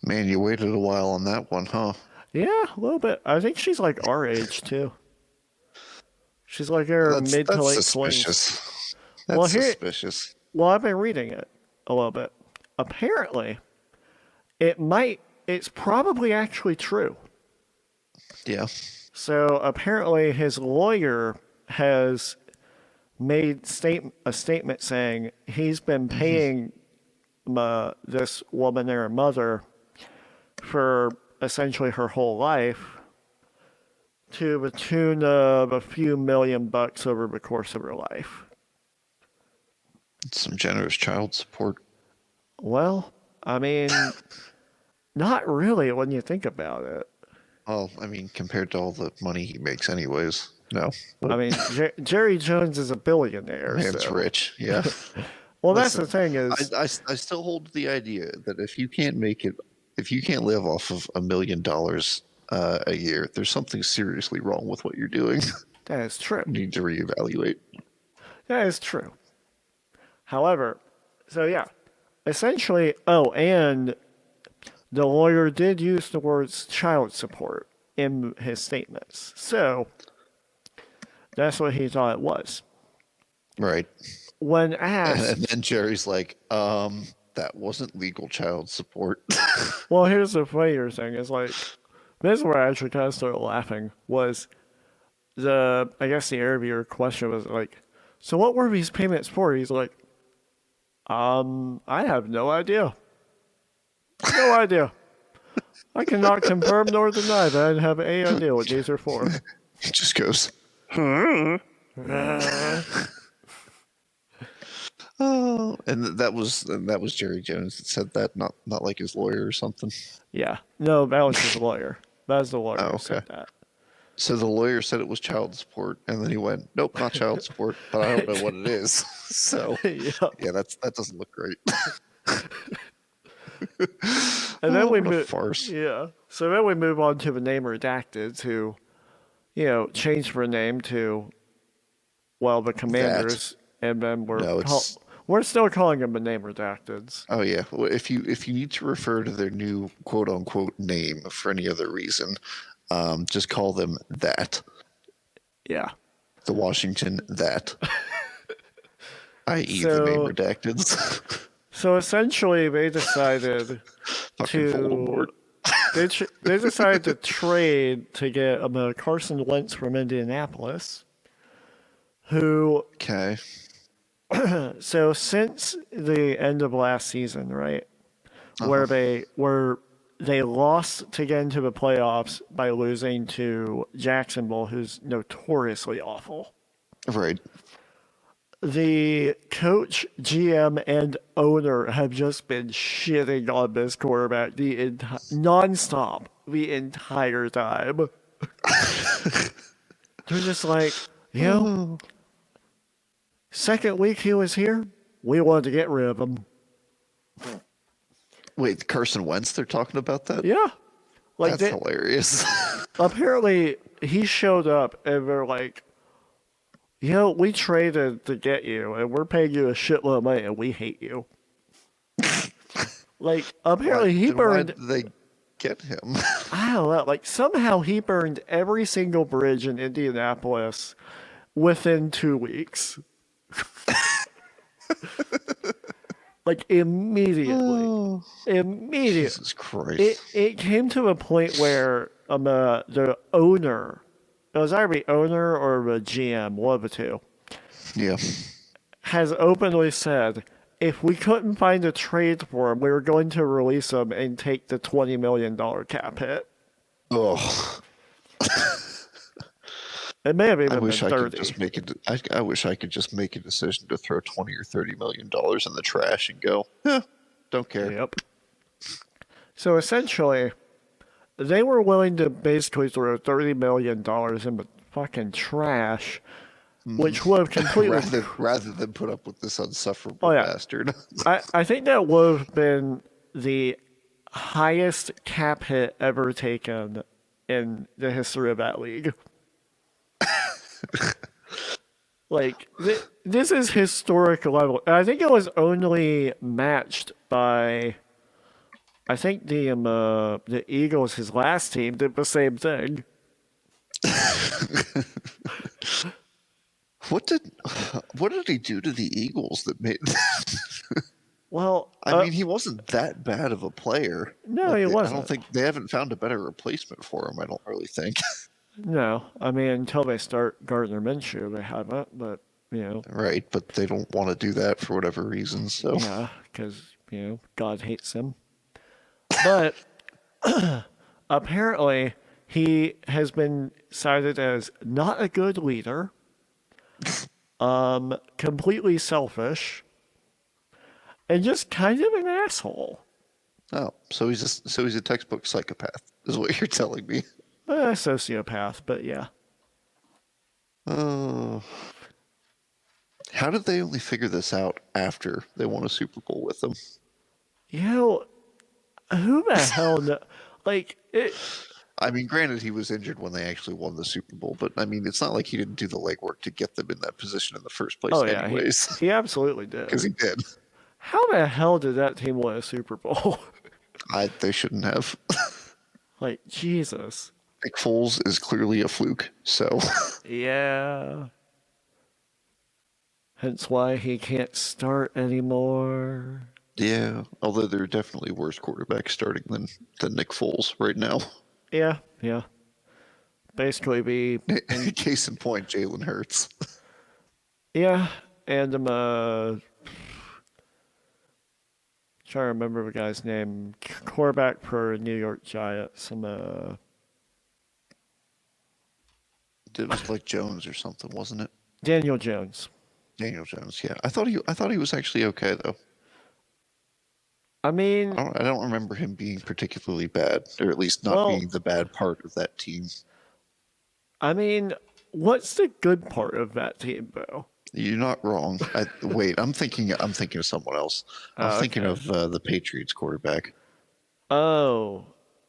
Man, you waited a while on that one, huh?
Yeah, a little bit. I think she's like our age too. She's like her mid to late 20s.
Suspicious. That's suspicious.
Well, I've been reading it a little bit. Apparently, it's probably actually true.
Yeah.
So apparently his lawyer has made a statement saying he's been paying this woman, their mother, for essentially her whole life to the tune of a few $1,000,000 over the course of her life.
Some generous child support.
Well, I mean, not really when you think about it.
Well, I mean, compared to all the money he makes anyways, no.
I mean, Jerry Jones is a billionaire.
Man's
so.
rich, yeah.
Well, that's the thing is...
I still hold the idea that if you can't live off of $1 million a year, there's something seriously wrong with what you're doing.
That is true.
You need to reevaluate.
That is true. However, so yeah, essentially, and the lawyer did use the words child support in his statements. So that's what he thought it was. Right. When asked...
And then Jerry's like, that wasn't legal child support.
Well, here's the funnier thing. Is like, this is where I actually kind of started laughing, was I guess the interviewer question was like, so what were these payments for? He's like, I have no idea. No idea. I cannot confirm nor deny that I didn't have any idea what these are for.
He just goes, oh, and that was Jerry Jones that said that, not like his lawyer or something.
Yeah, no, that was his lawyer. That was the lawyer who said that.
So the lawyer said it was child support, and then he went, "Nope, not child support, but I don't know what it is." So yeah, that doesn't look great.
And then we move.
Farce.
Yeah. So then we move on to the name redacted, who, changed their name to, the Commanders, and then we're still calling them the name redacteds.
Oh yeah. Well, if you need to refer to their new quote unquote name for any other reason, just call them that.
Yeah.
The Washington that. I.e. the name redacted.
So essentially, they decided they decided to trade to get Carson Wentz from Indianapolis, who...
Okay.
So since the end of last season, right, where they lost to get into the playoffs by losing to Jacksonville, who's notoriously awful.
Right.
The coach, GM, and owner have just been shitting on this quarterback nonstop the entire time. They're just like, second week he was here, we wanted to get rid of him.
Wait, Carson Wentz, they're talking about that?
Yeah.
That's hilarious.
Apparently, he showed up and they're like, we traded to get you, and we're paying you a shitload of money, and we hate you. Apparently he burned...
Why did they get him?
I don't know. Somehow he burned every single bridge in Indianapolis within 2 weeks. Immediately.
Oh,
immediately.
Jesus Christ.
It came to a point where the owner... It was either the owner or the GM, one of the two.
Yeah.
Has openly said, if we couldn't find a trade for him, we were going to release him and take the $20 million cap hit.
Oh.
It may have even
I wish
been 30.
I could just make it. I wish I could just make a decision to throw $20 or $30 million in the trash and go, don't care.
Yep. So essentially, they were willing to basically throw $30 million in the fucking trash, which would have completely...
rather than put up with this unsufferable bastard.
I think that would have been the highest cap hit ever taken in the history of that league. Like, this is historic level. And I think it was only matched by, I think the Eagles, his last team, did the same thing.
What did he do to the Eagles that made?
Well,
I mean, he wasn't that bad of a player.
No, he wasn't.
I don't think they haven't found a better replacement for him. I don't really think.
No, I mean until they start Gardner Minshew, they haven't. But
right? But they don't want to do that for whatever reason. So
yeah, because God hates him. But apparently, he has been cited as not a good leader, completely selfish, and just kind of an asshole.
Oh, so he's a textbook psychopath, is what you're telling me.
A sociopath, but yeah.
Oh. How did they only figure this out after they won a Super Bowl with him?
Who the hell knows? Like,
I mean, granted, he was injured when they actually won the Super Bowl, but I mean, it's not like he didn't do the legwork to get them in that position in the first place anyways.
He absolutely did.
Because he did.
How the hell did that team win a Super Bowl?
They shouldn't have.
Like, Jesus.
Nick Foles is clearly a fluke, so.
Yeah. Hence why he can't start anymore.
Yeah, although there are definitely worse quarterbacks starting than Nick Foles right now.
Yeah. Basically
Case in point, Jalen Hurts.
Yeah, and I'm trying to remember the guy's name. Quarterback for New York Giants.
It was like Jones or something, wasn't it?
Daniel Jones.
Daniel Jones, yeah. I thought he was actually okay though.
I mean,
I don't remember him being particularly bad, or at least not being the bad part of that team.
I mean, what's the good part of that team, though?
You're not wrong. Wait, I'm thinking of someone else. I'm thinking of the Patriots quarterback.
The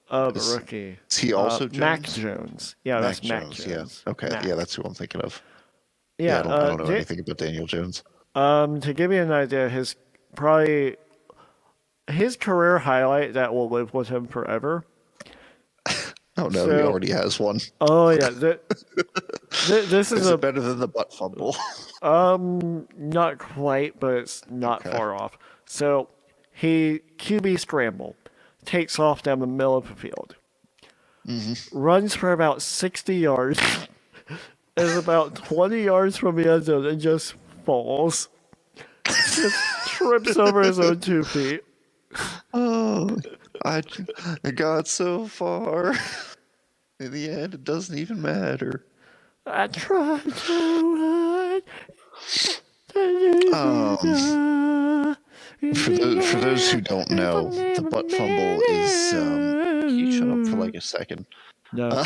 rookie.
Is he also Jones?
Mac Jones? Yeah, that's Mac Jones.
Yeah. Okay.
Mac.
Yeah, that's who I'm thinking of.
Yeah,
I don't know anything about Daniel Jones.
To give you an idea, his career highlight that will live with him forever.
Oh no, he already has one.
Oh yeah, this is
it better than the butt fumble?
Not quite, but it's not far off. So he QB scramble, takes off down the middle of the field, runs for about 60 yards, is about 20 yards from the end zone, and just falls. Just trips over his own 2 feet.
Oh, I got so far. In the end, it doesn't even matter.
I tried so hard.
For those who don't know, the butt fumble is. Can you shut up for like a second?
No.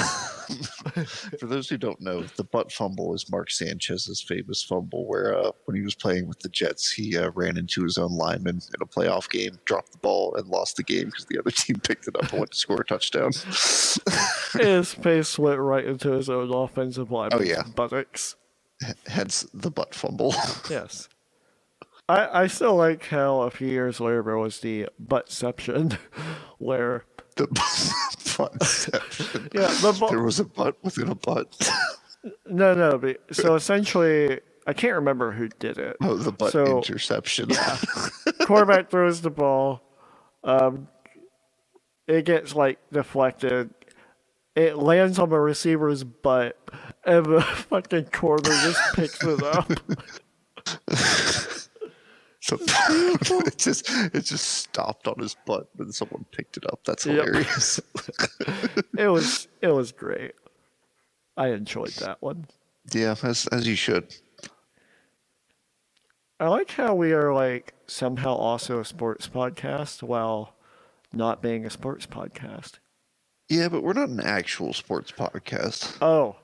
For those who don't know, the butt fumble is Mark Sanchez's famous fumble where when he was playing with the Jets, he ran into his own lineman in a playoff game, dropped the ball, and lost the game because the other team picked it up and went to score a touchdown.
His face went right into his own offensive lineman's buttocks.
Hence the butt fumble.
Yes. I still like how a few years later there was the buttception where...
The buttception.
Yeah,
there was a butt within a butt.
No. So essentially, I can't remember who did it.
Oh, the butt interception.
Yeah. Quarterback throws the ball. It gets deflected. It lands on the receiver's butt, and the fucking corner just picks it up.
So it just stopped on his butt when someone picked it up. That's hilarious.
It was great. I enjoyed that one.
Yeah, as you should.
I like how we are somehow also a sports podcast while not being a sports podcast.
Yeah, but we're not an actual sports podcast.
Oh,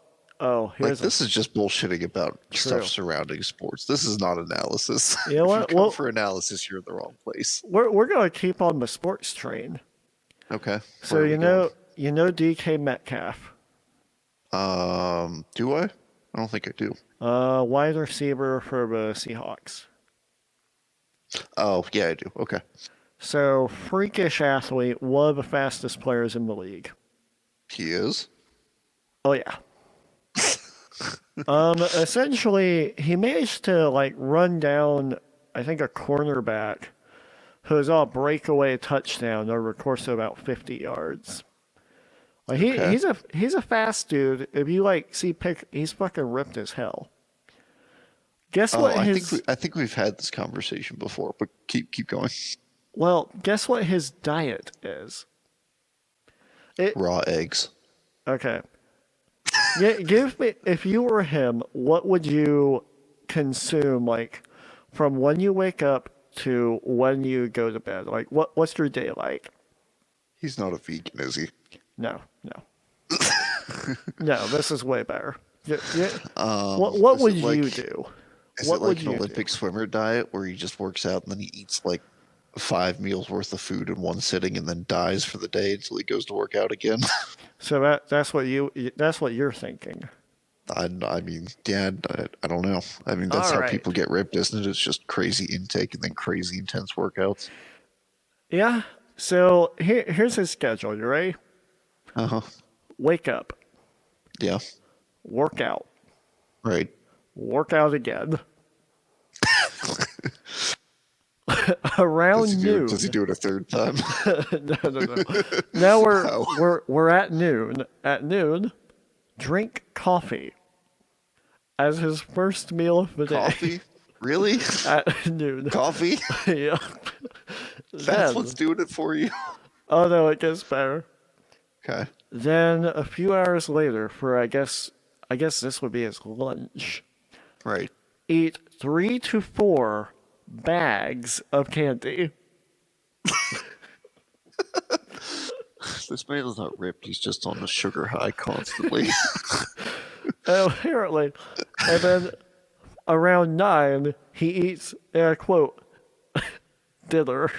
this is just bullshitting about stuff surrounding sports. This is not analysis.
You know what?
If you come for analysis, you're in the wrong place.
We're gonna keep on the sports train.
Okay.
So you know DK Metcalf.
Do I? I don't think I do.
Wide receiver for the Seahawks.
Oh, yeah, I do. Okay.
So, freakish athlete, one of the fastest players in the league.
He is?
Oh, yeah. Essentially, he managed to, like, run down, I think, a cornerback who was on a breakaway touchdown over the course of about 50 yards. Like,
Okay.
he's a fast dude. If you, like, see he's fucking ripped as hell. Guess
Oh,
what
I think we've had this conversation before, but keep going.
Well, guess what his diet is?
Raw eggs.
Okay. Give me, if you were him, what would you consume, like, from when you wake up to when you go to bed? Like, what's your day like?
He's not a vegan, is he?
No. No, this is way better. What
Is
would
it like-
you do?
Is
What
it
would
like an
you do?
Olympic swimmer diet where he just works out and then he eats like 5 meals worth of food in one sitting and then dies for the day until he goes to work out again?
So that's what you're thinking.
I mean, yeah, I don't know. I mean, that's
All
how
right.
people get ripped, isn't it? It's just crazy intake and then crazy intense workouts.
Yeah. So here's his schedule. You ready?
Uh-huh.
Wake up,
Yeah.
work out,
Right.
work out again. Around noon.
Does he do it a third time?
No. Now
Wow.
we're at noon. At noon, drink coffee as his first meal of the day.
Coffee? Really?
At noon.
Coffee?
Yeah.
That's
Then,
what's doing it for you?
oh no, it gets better.
Okay.
Then a few hours later, for I guess this would be his lunch.
Right.
Eat 3 to 4 bags of candy.
This man is not ripped. He's just on the sugar high constantly.
Apparently. And then around 9, he eats, quote, dinner.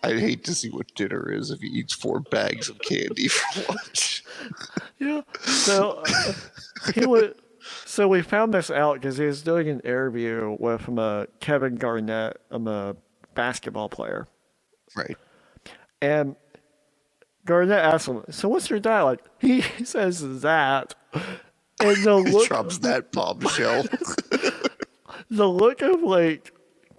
I'd hate to see what dinner is if he eats 4 bags of candy for lunch.
Yeah. So he would. So we found this out because he was doing an interview with Kevin Garnett, a basketball player,
Right.
and Garnett asked him, "So what's your diet like?" He says that, and
He drops that bombshell.
the look of like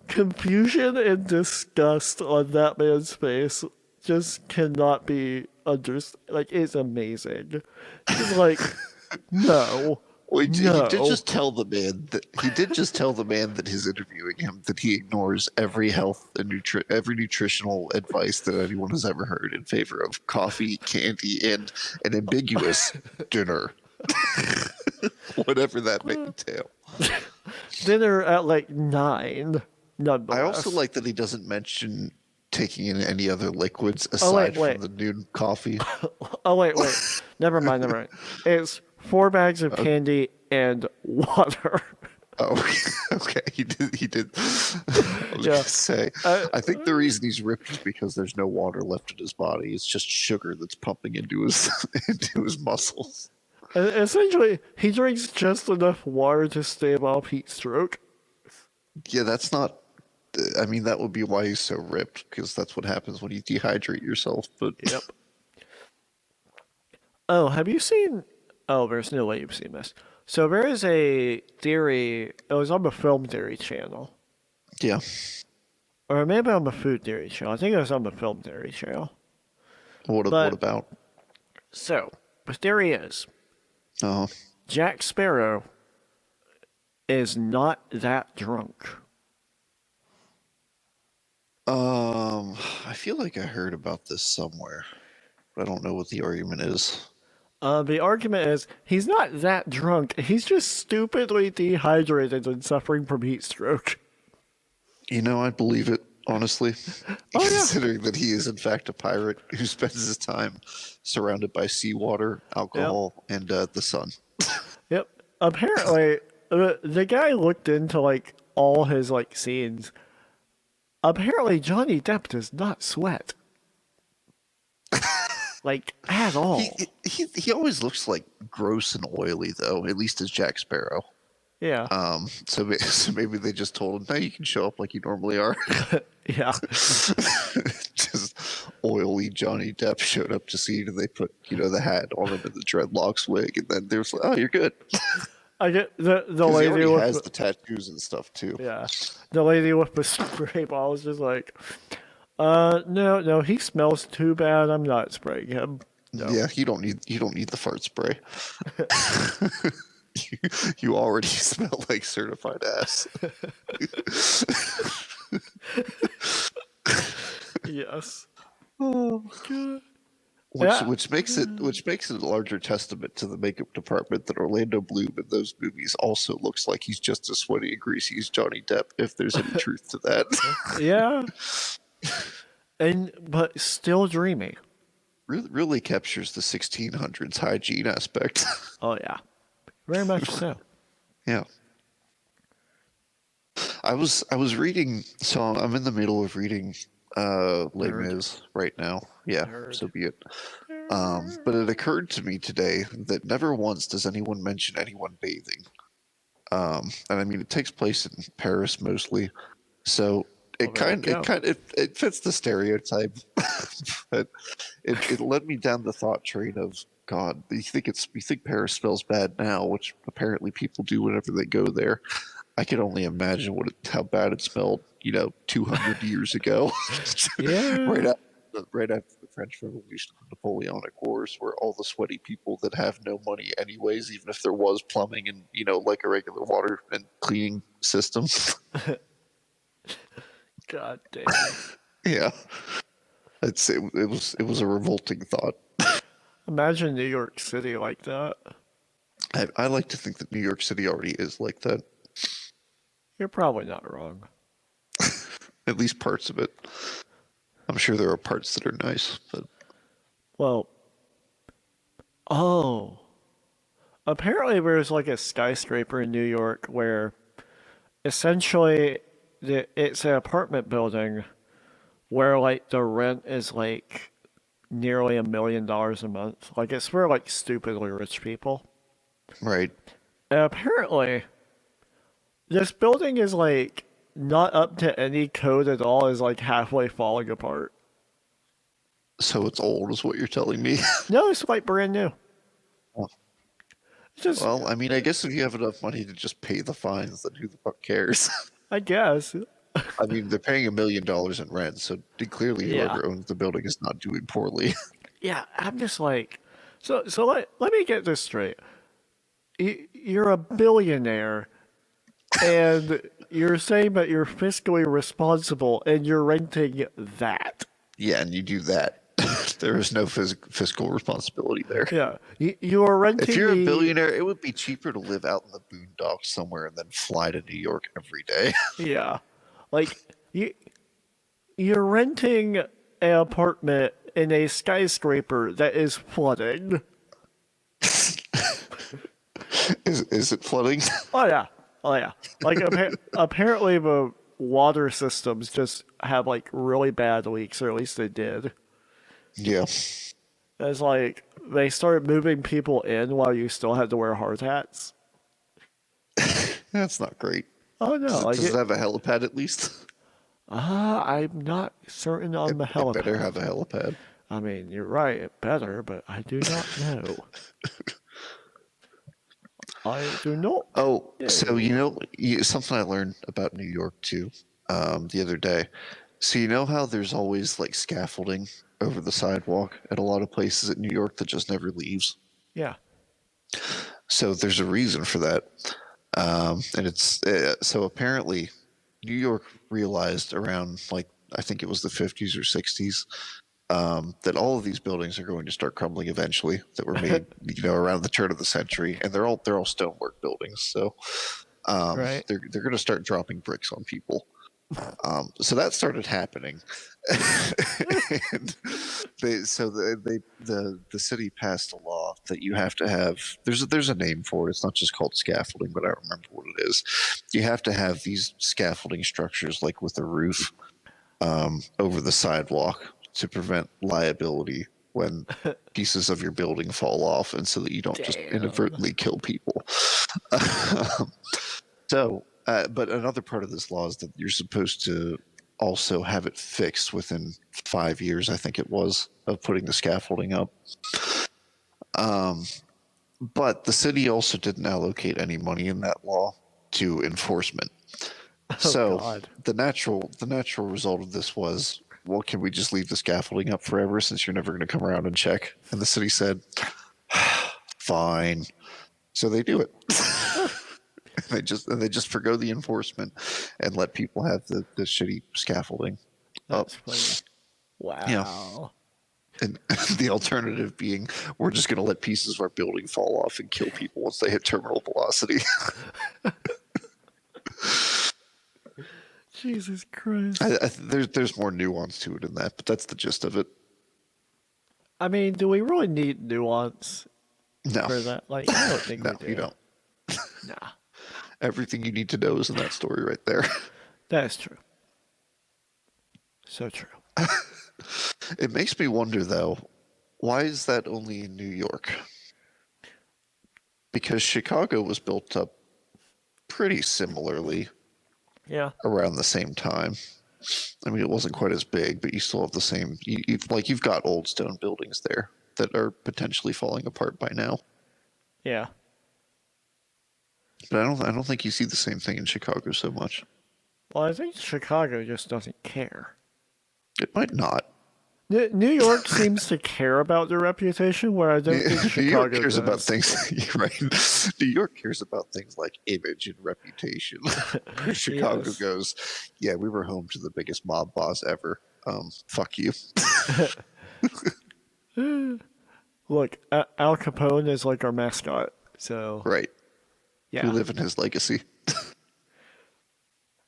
confusion and disgust on that man's face just cannot be understood. Like, it's amazing. He's like, no.
Well, he
No.
did just tell the man that he's interviewing him that he ignores every health and every nutritional advice that anyone has ever heard in favor of coffee, candy, and an ambiguous dinner, whatever that may entail.
Dinner at like 9. Nonetheless.
I also like that he doesn't mention taking in any other liquids aside
wait.
from the noon coffee.
Oh, wait. Never mind. It's 4 bags of candy and water.
Oh, okay. He did. I was
Yeah.
gonna say. I think the reason he's ripped is because there's no water left in his body. It's just sugar that's pumping into his into his muscles.
Essentially, he drinks just enough water to stave off heat stroke.
Yeah, that's not. I mean, that would be why he's so ripped, because that's what happens when you dehydrate yourself. But
Yep. Oh, have you seen... Oh, there's no way you've seen this. So there is a theory... It was on the Film Theory channel.
yeah,
Or maybe on the Food Theory channel. I think it was on the Film Theory channel.
what
But-
about?
So, the theory is...
Oh,
Jack Sparrow is not that drunk.
I feel like I heard about this somewhere, but I don't know what the argument is.
The argument is he's not that drunk. He's just stupidly dehydrated and suffering from heat stroke.
You know, I believe it, honestly.
Oh, yeah.
Considering that he is, in fact, a pirate who spends his time surrounded by seawater, alcohol, and the sun.
Yep. Apparently, the guy looked into like all his like scenes. Apparently, Johnny Depp does not sweat. like at all.
He always looks like gross and oily though, at least as Jack Sparrow.
Yeah.
So maybe they just told him, "No, you can show up like you normally are."
Yeah.
Just oily Johnny Depp showed up to see and they put, the hat on him and the dreadlocks wig, and then they was like, "Oh, you're good."
I get the
'Cause he
lady
already
with
has the tattoos and stuff too.
yeah, the lady with the spray bottle was just like, no, he smells too bad. I'm not spraying him. No.
Yeah, you don't need the fart spray. You already smell like certified ass.
Yes.
Oh.
God.
Which makes it a larger testament to the makeup department that Orlando Bloom in those movies also looks like he's just as sweaty and greasy as Johnny Depp, if there's any truth to that.
Yeah. But still dreamy.
Really captures the 1600s hygiene aspect.
Oh yeah, very much so.
Yeah. I was reading, so I'm in the middle of reading Les Mis right now. Yeah, so be it. But it occurred to me today that never once does anyone mention anyone bathing. And I mean, it takes place in Paris mostly, so it fits the stereotype. But it led me down the thought train of, God, you think Paris smells bad now, which apparently people do whenever they go there. I can only imagine how bad it smelled, 200 years ago.
Yeah.
right after the French Revolution, the Napoleonic Wars, where all the sweaty people that have no money anyways, even if there was plumbing and, like a regular water and cleaning system.
God damn.
Yeah. It was a revolting thought.
Imagine New York City like that.
I like to think that New York City already is like that.
You're probably not wrong.
At least parts of it. I'm sure there are parts that are nice, but
Well, apparently there's like a skyscraper in New York where essentially it's an apartment building where like the rent is like nearly $1 million a month. Like it's for like stupidly rich people.
right.
And apparently this building is like not up to any code at all, is like halfway falling apart.
So it's old, is what you're telling me.
No, it's like brand new.
Oh.
It's just,
Well, I mean, I guess if you have enough money to just pay the fines, then who the fuck cares?
I guess.
I mean, they're paying $1 million in rent, so clearly
Yeah.
whoever owns the building is not doing poorly.
Yeah, I'm just like, so let me get this straight. You're a billionaire, and you're saying that you're fiscally responsible, and you're renting that.
Yeah, and you do that. There is no fiscal responsibility there.
Yeah, you are renting.
If you're a billionaire, it would be cheaper to live out in the boondocks somewhere and then fly to New York every day.
Yeah, like you're renting an apartment in a skyscraper that is flooding.
Is it flooding?
Oh yeah. Like apparently the water systems just have like really bad leaks, or at least they did.
Yeah.
It's like they started moving people in while you still had to wear hard hats.
That's not great.
Oh no!
Does it have a helipad at least?
I'm not certain on the helipad.
It better have a helipad.
I mean, you're right. It better, but I do not know. I do not.
Oh, so something I learned about New York too, the other day. So you know how there's always like scaffolding over the sidewalk at a lot of places in New York that just never leaves.
Yeah.
So there's a reason for that, and it's so apparently New York realized around like I think it was the 50s or 60s that all of these buildings are going to start crumbling eventually. That were made, around the turn of the century, and they're all stonework buildings. So
Right.
they're going to start dropping bricks on people. So that started happening, and the city passed a law that you have to have. There's a name for it. It's not just called scaffolding, but I don't remember what it is. You have to have these scaffolding structures, like with a roof over the sidewalk, to prevent liability when pieces of your building fall off, and so that you don't just inadvertently kill people. But another part of this law is that you're supposed to also have it fixed within 5 years, I think it was, of putting the scaffolding up. But the city also didn't allocate any money in that law to enforcement.
God.
the natural result of this was, well, can we just leave the scaffolding up forever since you're never going to come around and check? And the city said, fine. So they do it. They just forgo the enforcement and let people have the shitty scaffolding
That's
up.
funny. Wow.
Yeah. And the alternative being, we're just going to let pieces of our building fall off and kill people once they hit terminal velocity.
Jesus Christ.
There's more nuance to it in that, but that's the gist of it.
I mean, do we really need nuance
No.
for that? Like, I don't think
No,
we do.
you don't.
Nah.
Everything you need to know is in that story right there.
That is true. So true.
It makes me wonder, though, why is that only in New York? Because Chicago was built up pretty similarly
Yeah.
around the same time. I mean, it wasn't quite as big, but you still have the same. You've got old stone buildings there that are potentially falling apart by now.
Yeah.
But I don't think you see the same thing in Chicago so much.
Well, I think Chicago just doesn't care.
It might not.
New York seems to care about their reputation, where I don't think Chicago
New York cares
does.
about things, right? New York cares about things like image and reputation. Chicago
Yes.
goes, yeah, we were home to the biggest mob boss ever. Fuck you.
Look, Al Capone is like our mascot, so
Right.
yeah.
We live in his legacy.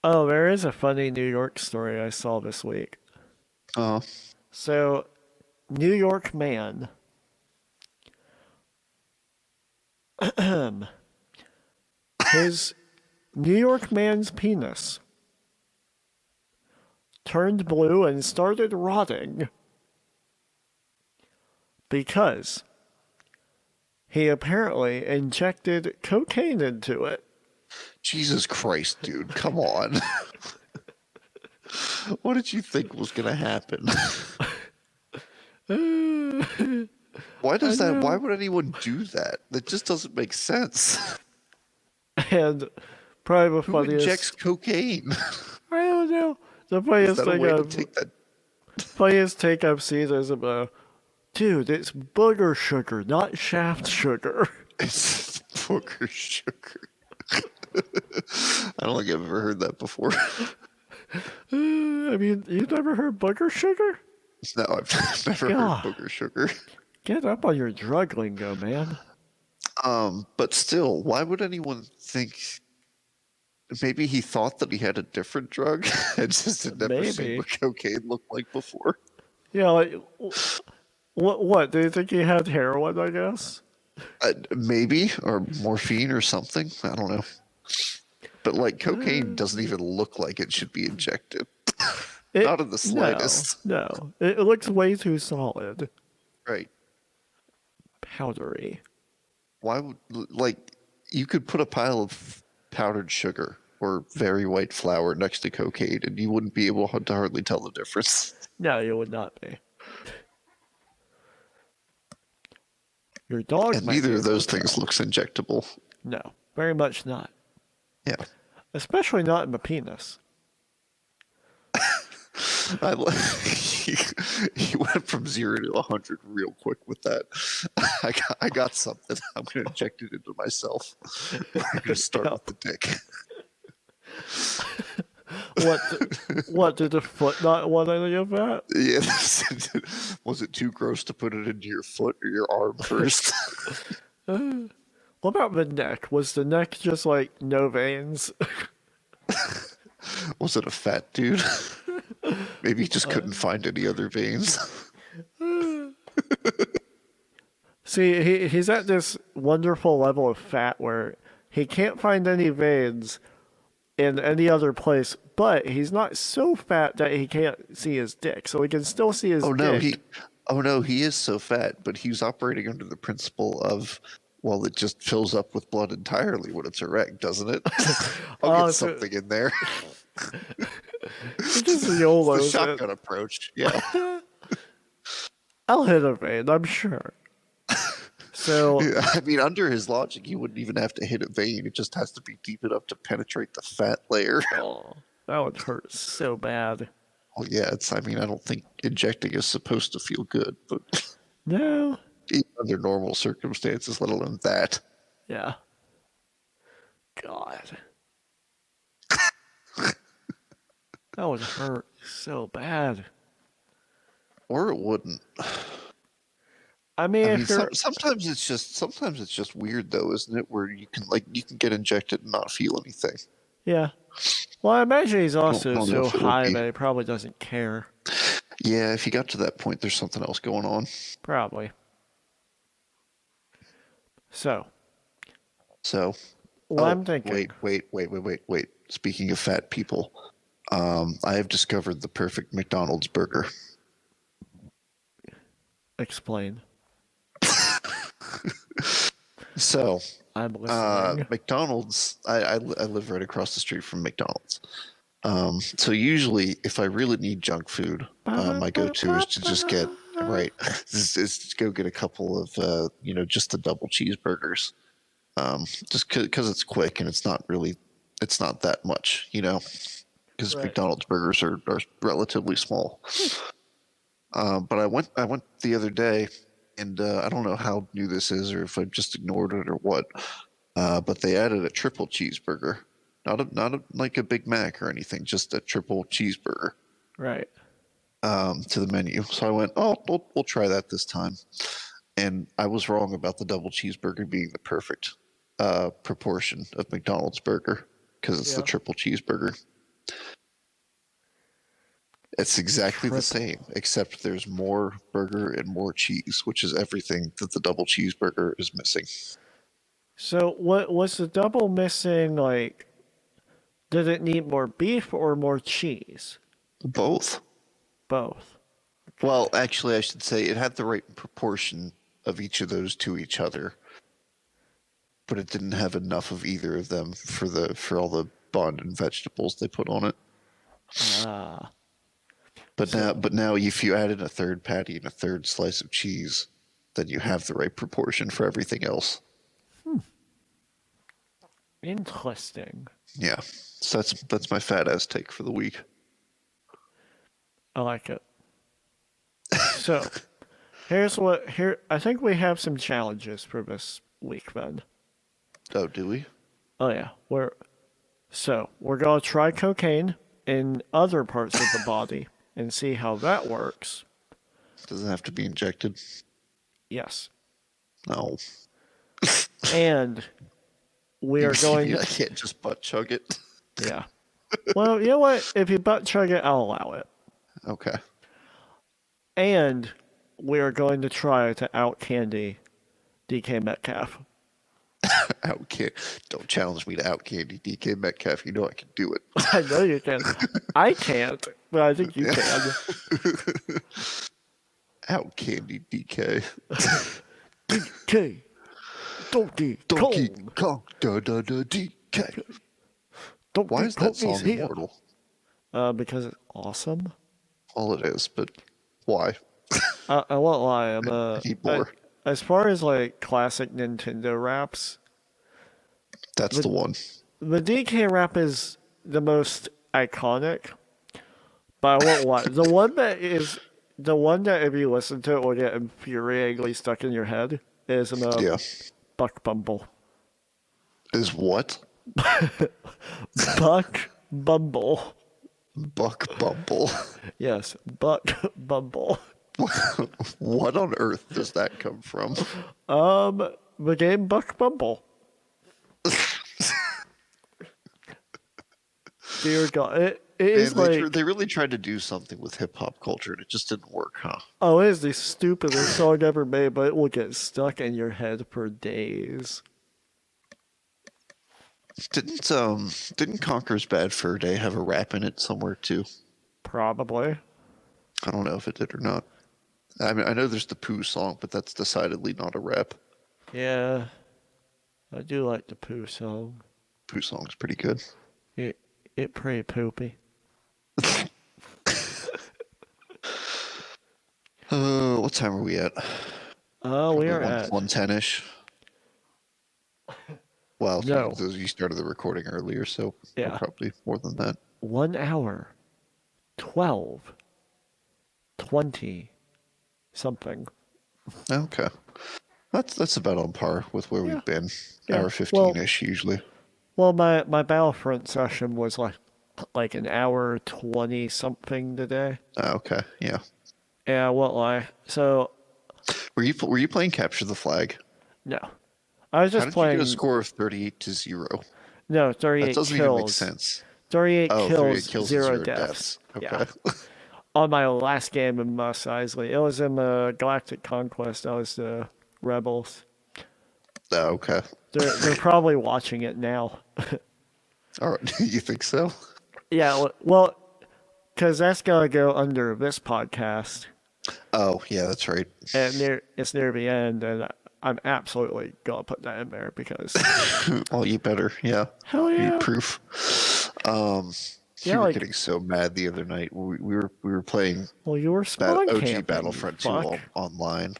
Oh, there is a funny New York story I saw this week. So, New York man. His New York man's penis turned blue and started rotting because he apparently injected cocaine into it.
Jesus Christ, dude. Come on. What did you think was going to happen? Why would anyone do that? That just doesn't make sense.
And probably the
Who
funniest.
injects cocaine?
I don't know. The
Is
funniest
that a
thing
way to take that?
funniest take I've seen is about, dude, it's booger sugar, not shaft sugar.
It's booger sugar. I don't think I've ever heard that before.
I mean, you've never heard booger sugar?
No, I've never
God.
heard booger sugar.
Get up on your drug lingo, man.
But still, why would anyone think? Maybe he thought that he had a different drug and just had never seen
Maybe.
what cocaine looked like before.
Yeah, like, what? Do you think he had heroin, I guess?
Maybe, or morphine or something. I don't know. But like cocaine doesn't even look like it should be injected. Not in the slightest.
No. It looks way too solid.
Right.
Powdery.
Why would, like, you could put a pile of powdered sugar or very white flour next to cocaine and you wouldn't be able to hardly tell the difference.
No, you would not be. Your dog
And
might
neither
be
of those
able to
things
tell.
looks injectable.
No, very much not.
Yeah.
Especially not in the penis.
You went from 0 to 100 real quick with that. I got something. I'm going to inject it into myself. We're going to start with the dick.
What did the foot not want any of that?
Yeah. Was it too gross to put it into your foot or your arm first?
What about the neck? Was the neck just like no veins?
Was it a fat dude? Maybe he just couldn't find any other veins.
See, he's at this wonderful level of fat where he can't find any veins in any other place, but he's not so fat that he can't see his dick, so he can still see his
Oh
dick.
no, Oh no, he is so fat, but he's operating under the principle of, well, it just fills up with blood entirely when it's erect, doesn't it? I'll get something in there.
He just
It's the
YOLOs
shotgun approach. Yeah.
I'll hit a vein, I'm sure. So
Yeah, I mean, under his logic, you wouldn't even have to hit a vein. It just has to be deep enough to penetrate the fat layer.
oh, that would hurt so bad.
Well, yeah, I mean, I don't think injecting is supposed to feel good, but
No.
even under normal circumstances, let alone that.
Yeah. God. That would hurt so bad.
Or it wouldn't.
I mean,
sometimes it's just weird though, isn't it? Where you can get injected and not feel anything.
Yeah. Well, I imagine he's also so high that he probably doesn't care.
Yeah, if you got to that point, there's something else going on.
Probably. So. Well, I'm thinking.
Wait. Speaking of fat people, I have discovered the perfect McDonald's burger.
Explain.
So,
I'm listening.
McDonald's, I live right across the street from McDonald's. So usually if I really need junk food, my go-to is to just get, is go get a couple of, just the double cheeseburgers. Just because it's quick and it's not that much, because McDonald's burgers are relatively small. But I went the other day, and I don't know how new this is or if I just ignored it or what. But they added a triple cheeseburger, not like a Big Mac or anything, just a triple cheeseburger.
Right.
To the menu. So I went, we'll try that this time. And I was wrong about the double cheeseburger being the perfect proportion of McDonald's burger because it's the triple cheeseburger. It's exactly the same, except there's more burger and more cheese, which is everything that the double cheeseburger is missing.
So what was the double missing? Like, did it need more beef or more cheese?
Both.
Both.
Okay. Well, actually, I should say it had the right proportion of each of those to each other, but it didn't have enough of either of them for all the bun and vegetables they put on it.
Ah.
But now, if you added a third patty and a third slice of cheese, then you have the right proportion for everything else.
Interesting.
Yeah, so that's my fat ass take for the week.
I like it. So, I think we have some challenges for this week then.
Oh, do we?
Oh yeah, we're gonna try cocaine in other parts of the body and see how that works.
Does it have to be injected?
Yes.
No.
And we are going.
I can't just butt chug it.
Yeah. Well, you know what? If you butt chug it, I'll allow it.
Okay.
And we are going to try to out candy DK Metcalf.
Don't challenge me to out candy DK Metcalf. You know I can do it.
I know you can. I can't, but I think you can.
Out candy DK.
DK. Donkey
Kong. DK. Why is that song immortal?
Because it's awesome.
All it is, but why?
I won't lie. I'm
Need more.
As far as like classic Nintendo raps,
that's the one.
The DK rap is the most iconic, but I won't lie. The one that if you listen to it will get infuriatingly stuck in your head is Buck Bumble.
Is what?
Buck Bumble.
Buck Bumble.
Yes, Buck Bumble.
What on earth does that come from?
The game Buck Bumble. Dear God, it is
they really tried to do something with hip hop culture, and it just didn't work, huh?
Oh, it is the stupidest song ever made, but it will get stuck in your head for days.
Didn't Conker's Bad Fur Day have a rap in it somewhere too?
Probably.
I don't know if it did or not. I mean, I know there's the Pooh song, but that's decidedly not a rap.
Yeah, I do like the Pooh song.
Pooh song's pretty good.
It pretty poopy.
What time are we at?
We are
Probably
at
1:10ish. Well,
No.
you started the recording earlier, so we're
Yeah.
probably more than that.
1 hour, 12, 20, something.
Okay. That's about on par with where
Yeah.
we've been.
Yeah.
Hour 15-ish usually.
Well, my Battlefront session was like an hour 20 something today.
Okay, yeah.
Yeah, I won't lie. So
Were you playing Capture the Flag?
no, I was
How
just
did
playing.
you get a score of 38-0?
No,
That
38
doesn't even make
kills.
sense.
38
Oh,
kills,
38 kills and
0
0
deaths.
Okay.
Yeah. On my last game in Mos Eisley, it was in the Galactic Conquest. I was the Rebels.
Oh, okay.
They're probably watching it now.
All right. You think so?
Yeah, well, because that's gonna go under this podcast,
Oh, yeah, that's right.
and it's near the end, and I'm absolutely gonna put that in there because
Well, you better. Yeah.
hell
You
yeah,
need proof.
yeah,
You were
like
getting so mad the other night. We were playing
well, you were spawn
OG
camping,
Battlefront 2
fuck.
online.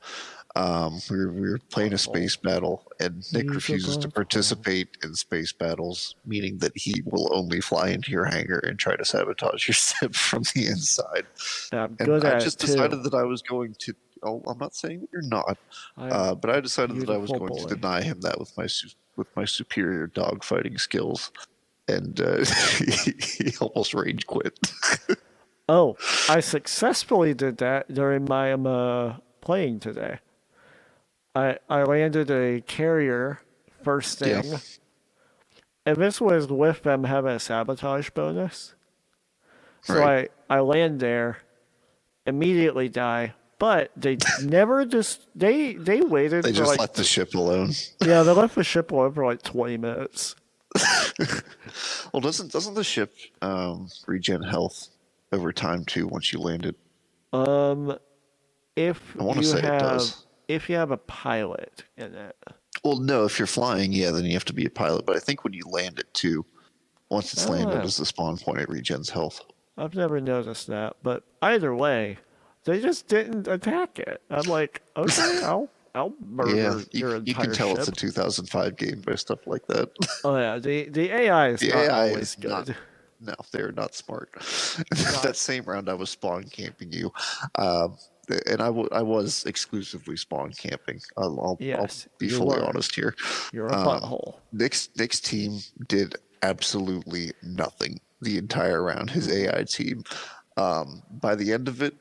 We were playing a space battle, and Nick
Use a
refuses to
butthole.
participate in space battles, meaning that he will only fly into your hangar and try to sabotage your ship from the inside.
Yeah, I'm
And
good
I
at
just
it too.
decided that I was going to. Oh, I'm not saying that you're not,
I'm
but I decided that I was
beautiful
going to
boy.
deny him that with my superior dogfighting skills, and he almost rage quit.
Oh, I successfully did that during my playing today. I landed a carrier first
Yeah.
thing, and this was with them having a sabotage bonus. So
Right.
I land there, immediately die, but they never just they waited
They
for
just
like
let the ship alone.
yeah, they left the ship alone for like 20 minutes.
Well, doesn't the ship regen health over time too once you land it?
If
I want to
you
say it
have
does.
if you have a pilot in it.
Well, no, if you're flying, yeah, then you have to be a pilot. But I think when you land it too, once it's
I don't
landed
know.
as the spawn point, it regens health.
I've never noticed that, but either way, they just didn't attack it. I'm like, okay, I'll murder
Yeah,
your
you can
entire
tell
ship.
it's a 2005 game by stuff like that.
Oh yeah, the AI is
The
not
AI
always
is
good.
not. No, they're not smart. That same round, I was spawn camping you, um, and I was exclusively spawn camping. I'll
Yes,
be
you
fully
were.
honest here.
You're a butthole.
Nick's team did absolutely nothing the entire round. His AI team. By the end of it,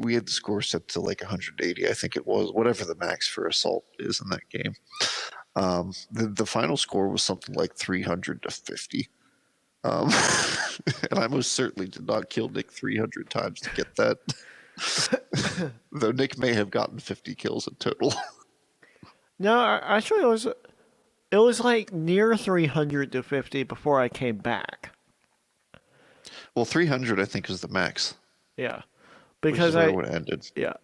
we had the score set to like 180, I think it was, whatever the max for assault is in that game. The final score was something like 300 to 50. And I most certainly did not kill Nick 300 times to get that. Though Nick may have gotten 50 kills in total.
No, actually, it was like near 300 to 50 before I came back.
Well, 300 I think is the max,
Yeah,
which
because
is where it would have ended.
yeah,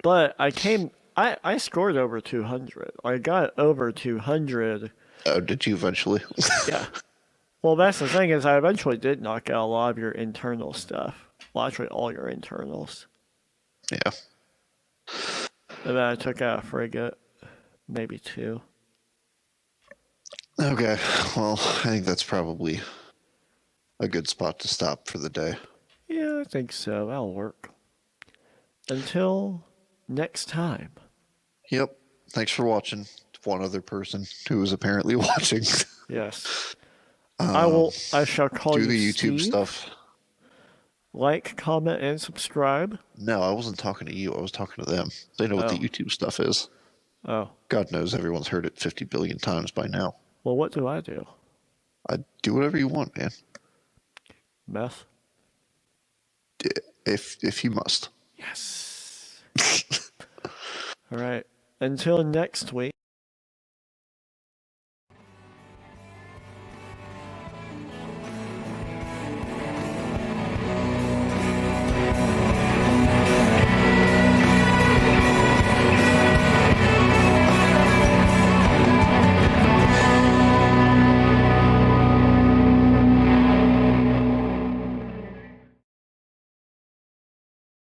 but I scored over 200. I got over 200.
Oh, did you eventually?
Yeah. Well, that's the thing is I eventually did knock out a lot of your internal stuff. Well, actually, all your internals.
Yeah.
And then I took out a frigate, maybe two.
Okay. Well, I think that's probably a good spot to stop for the day.
Yeah, I think so. That'll work. Until next time.
Yep. Thanks for watching. One other person who was apparently watching.
Yes. I shall call
Do
you
the YouTube
Steve.
stuff.
Like, comment, and subscribe.
No, I wasn't talking to you. I was talking to them. They know what the
Oh.
YouTube stuff is.
Oh.
God knows everyone's heard it 50 billion times by now.
Well, what do I do?
I do whatever you want, man.
Meth?
If you must.
Yes. All right. Until next week.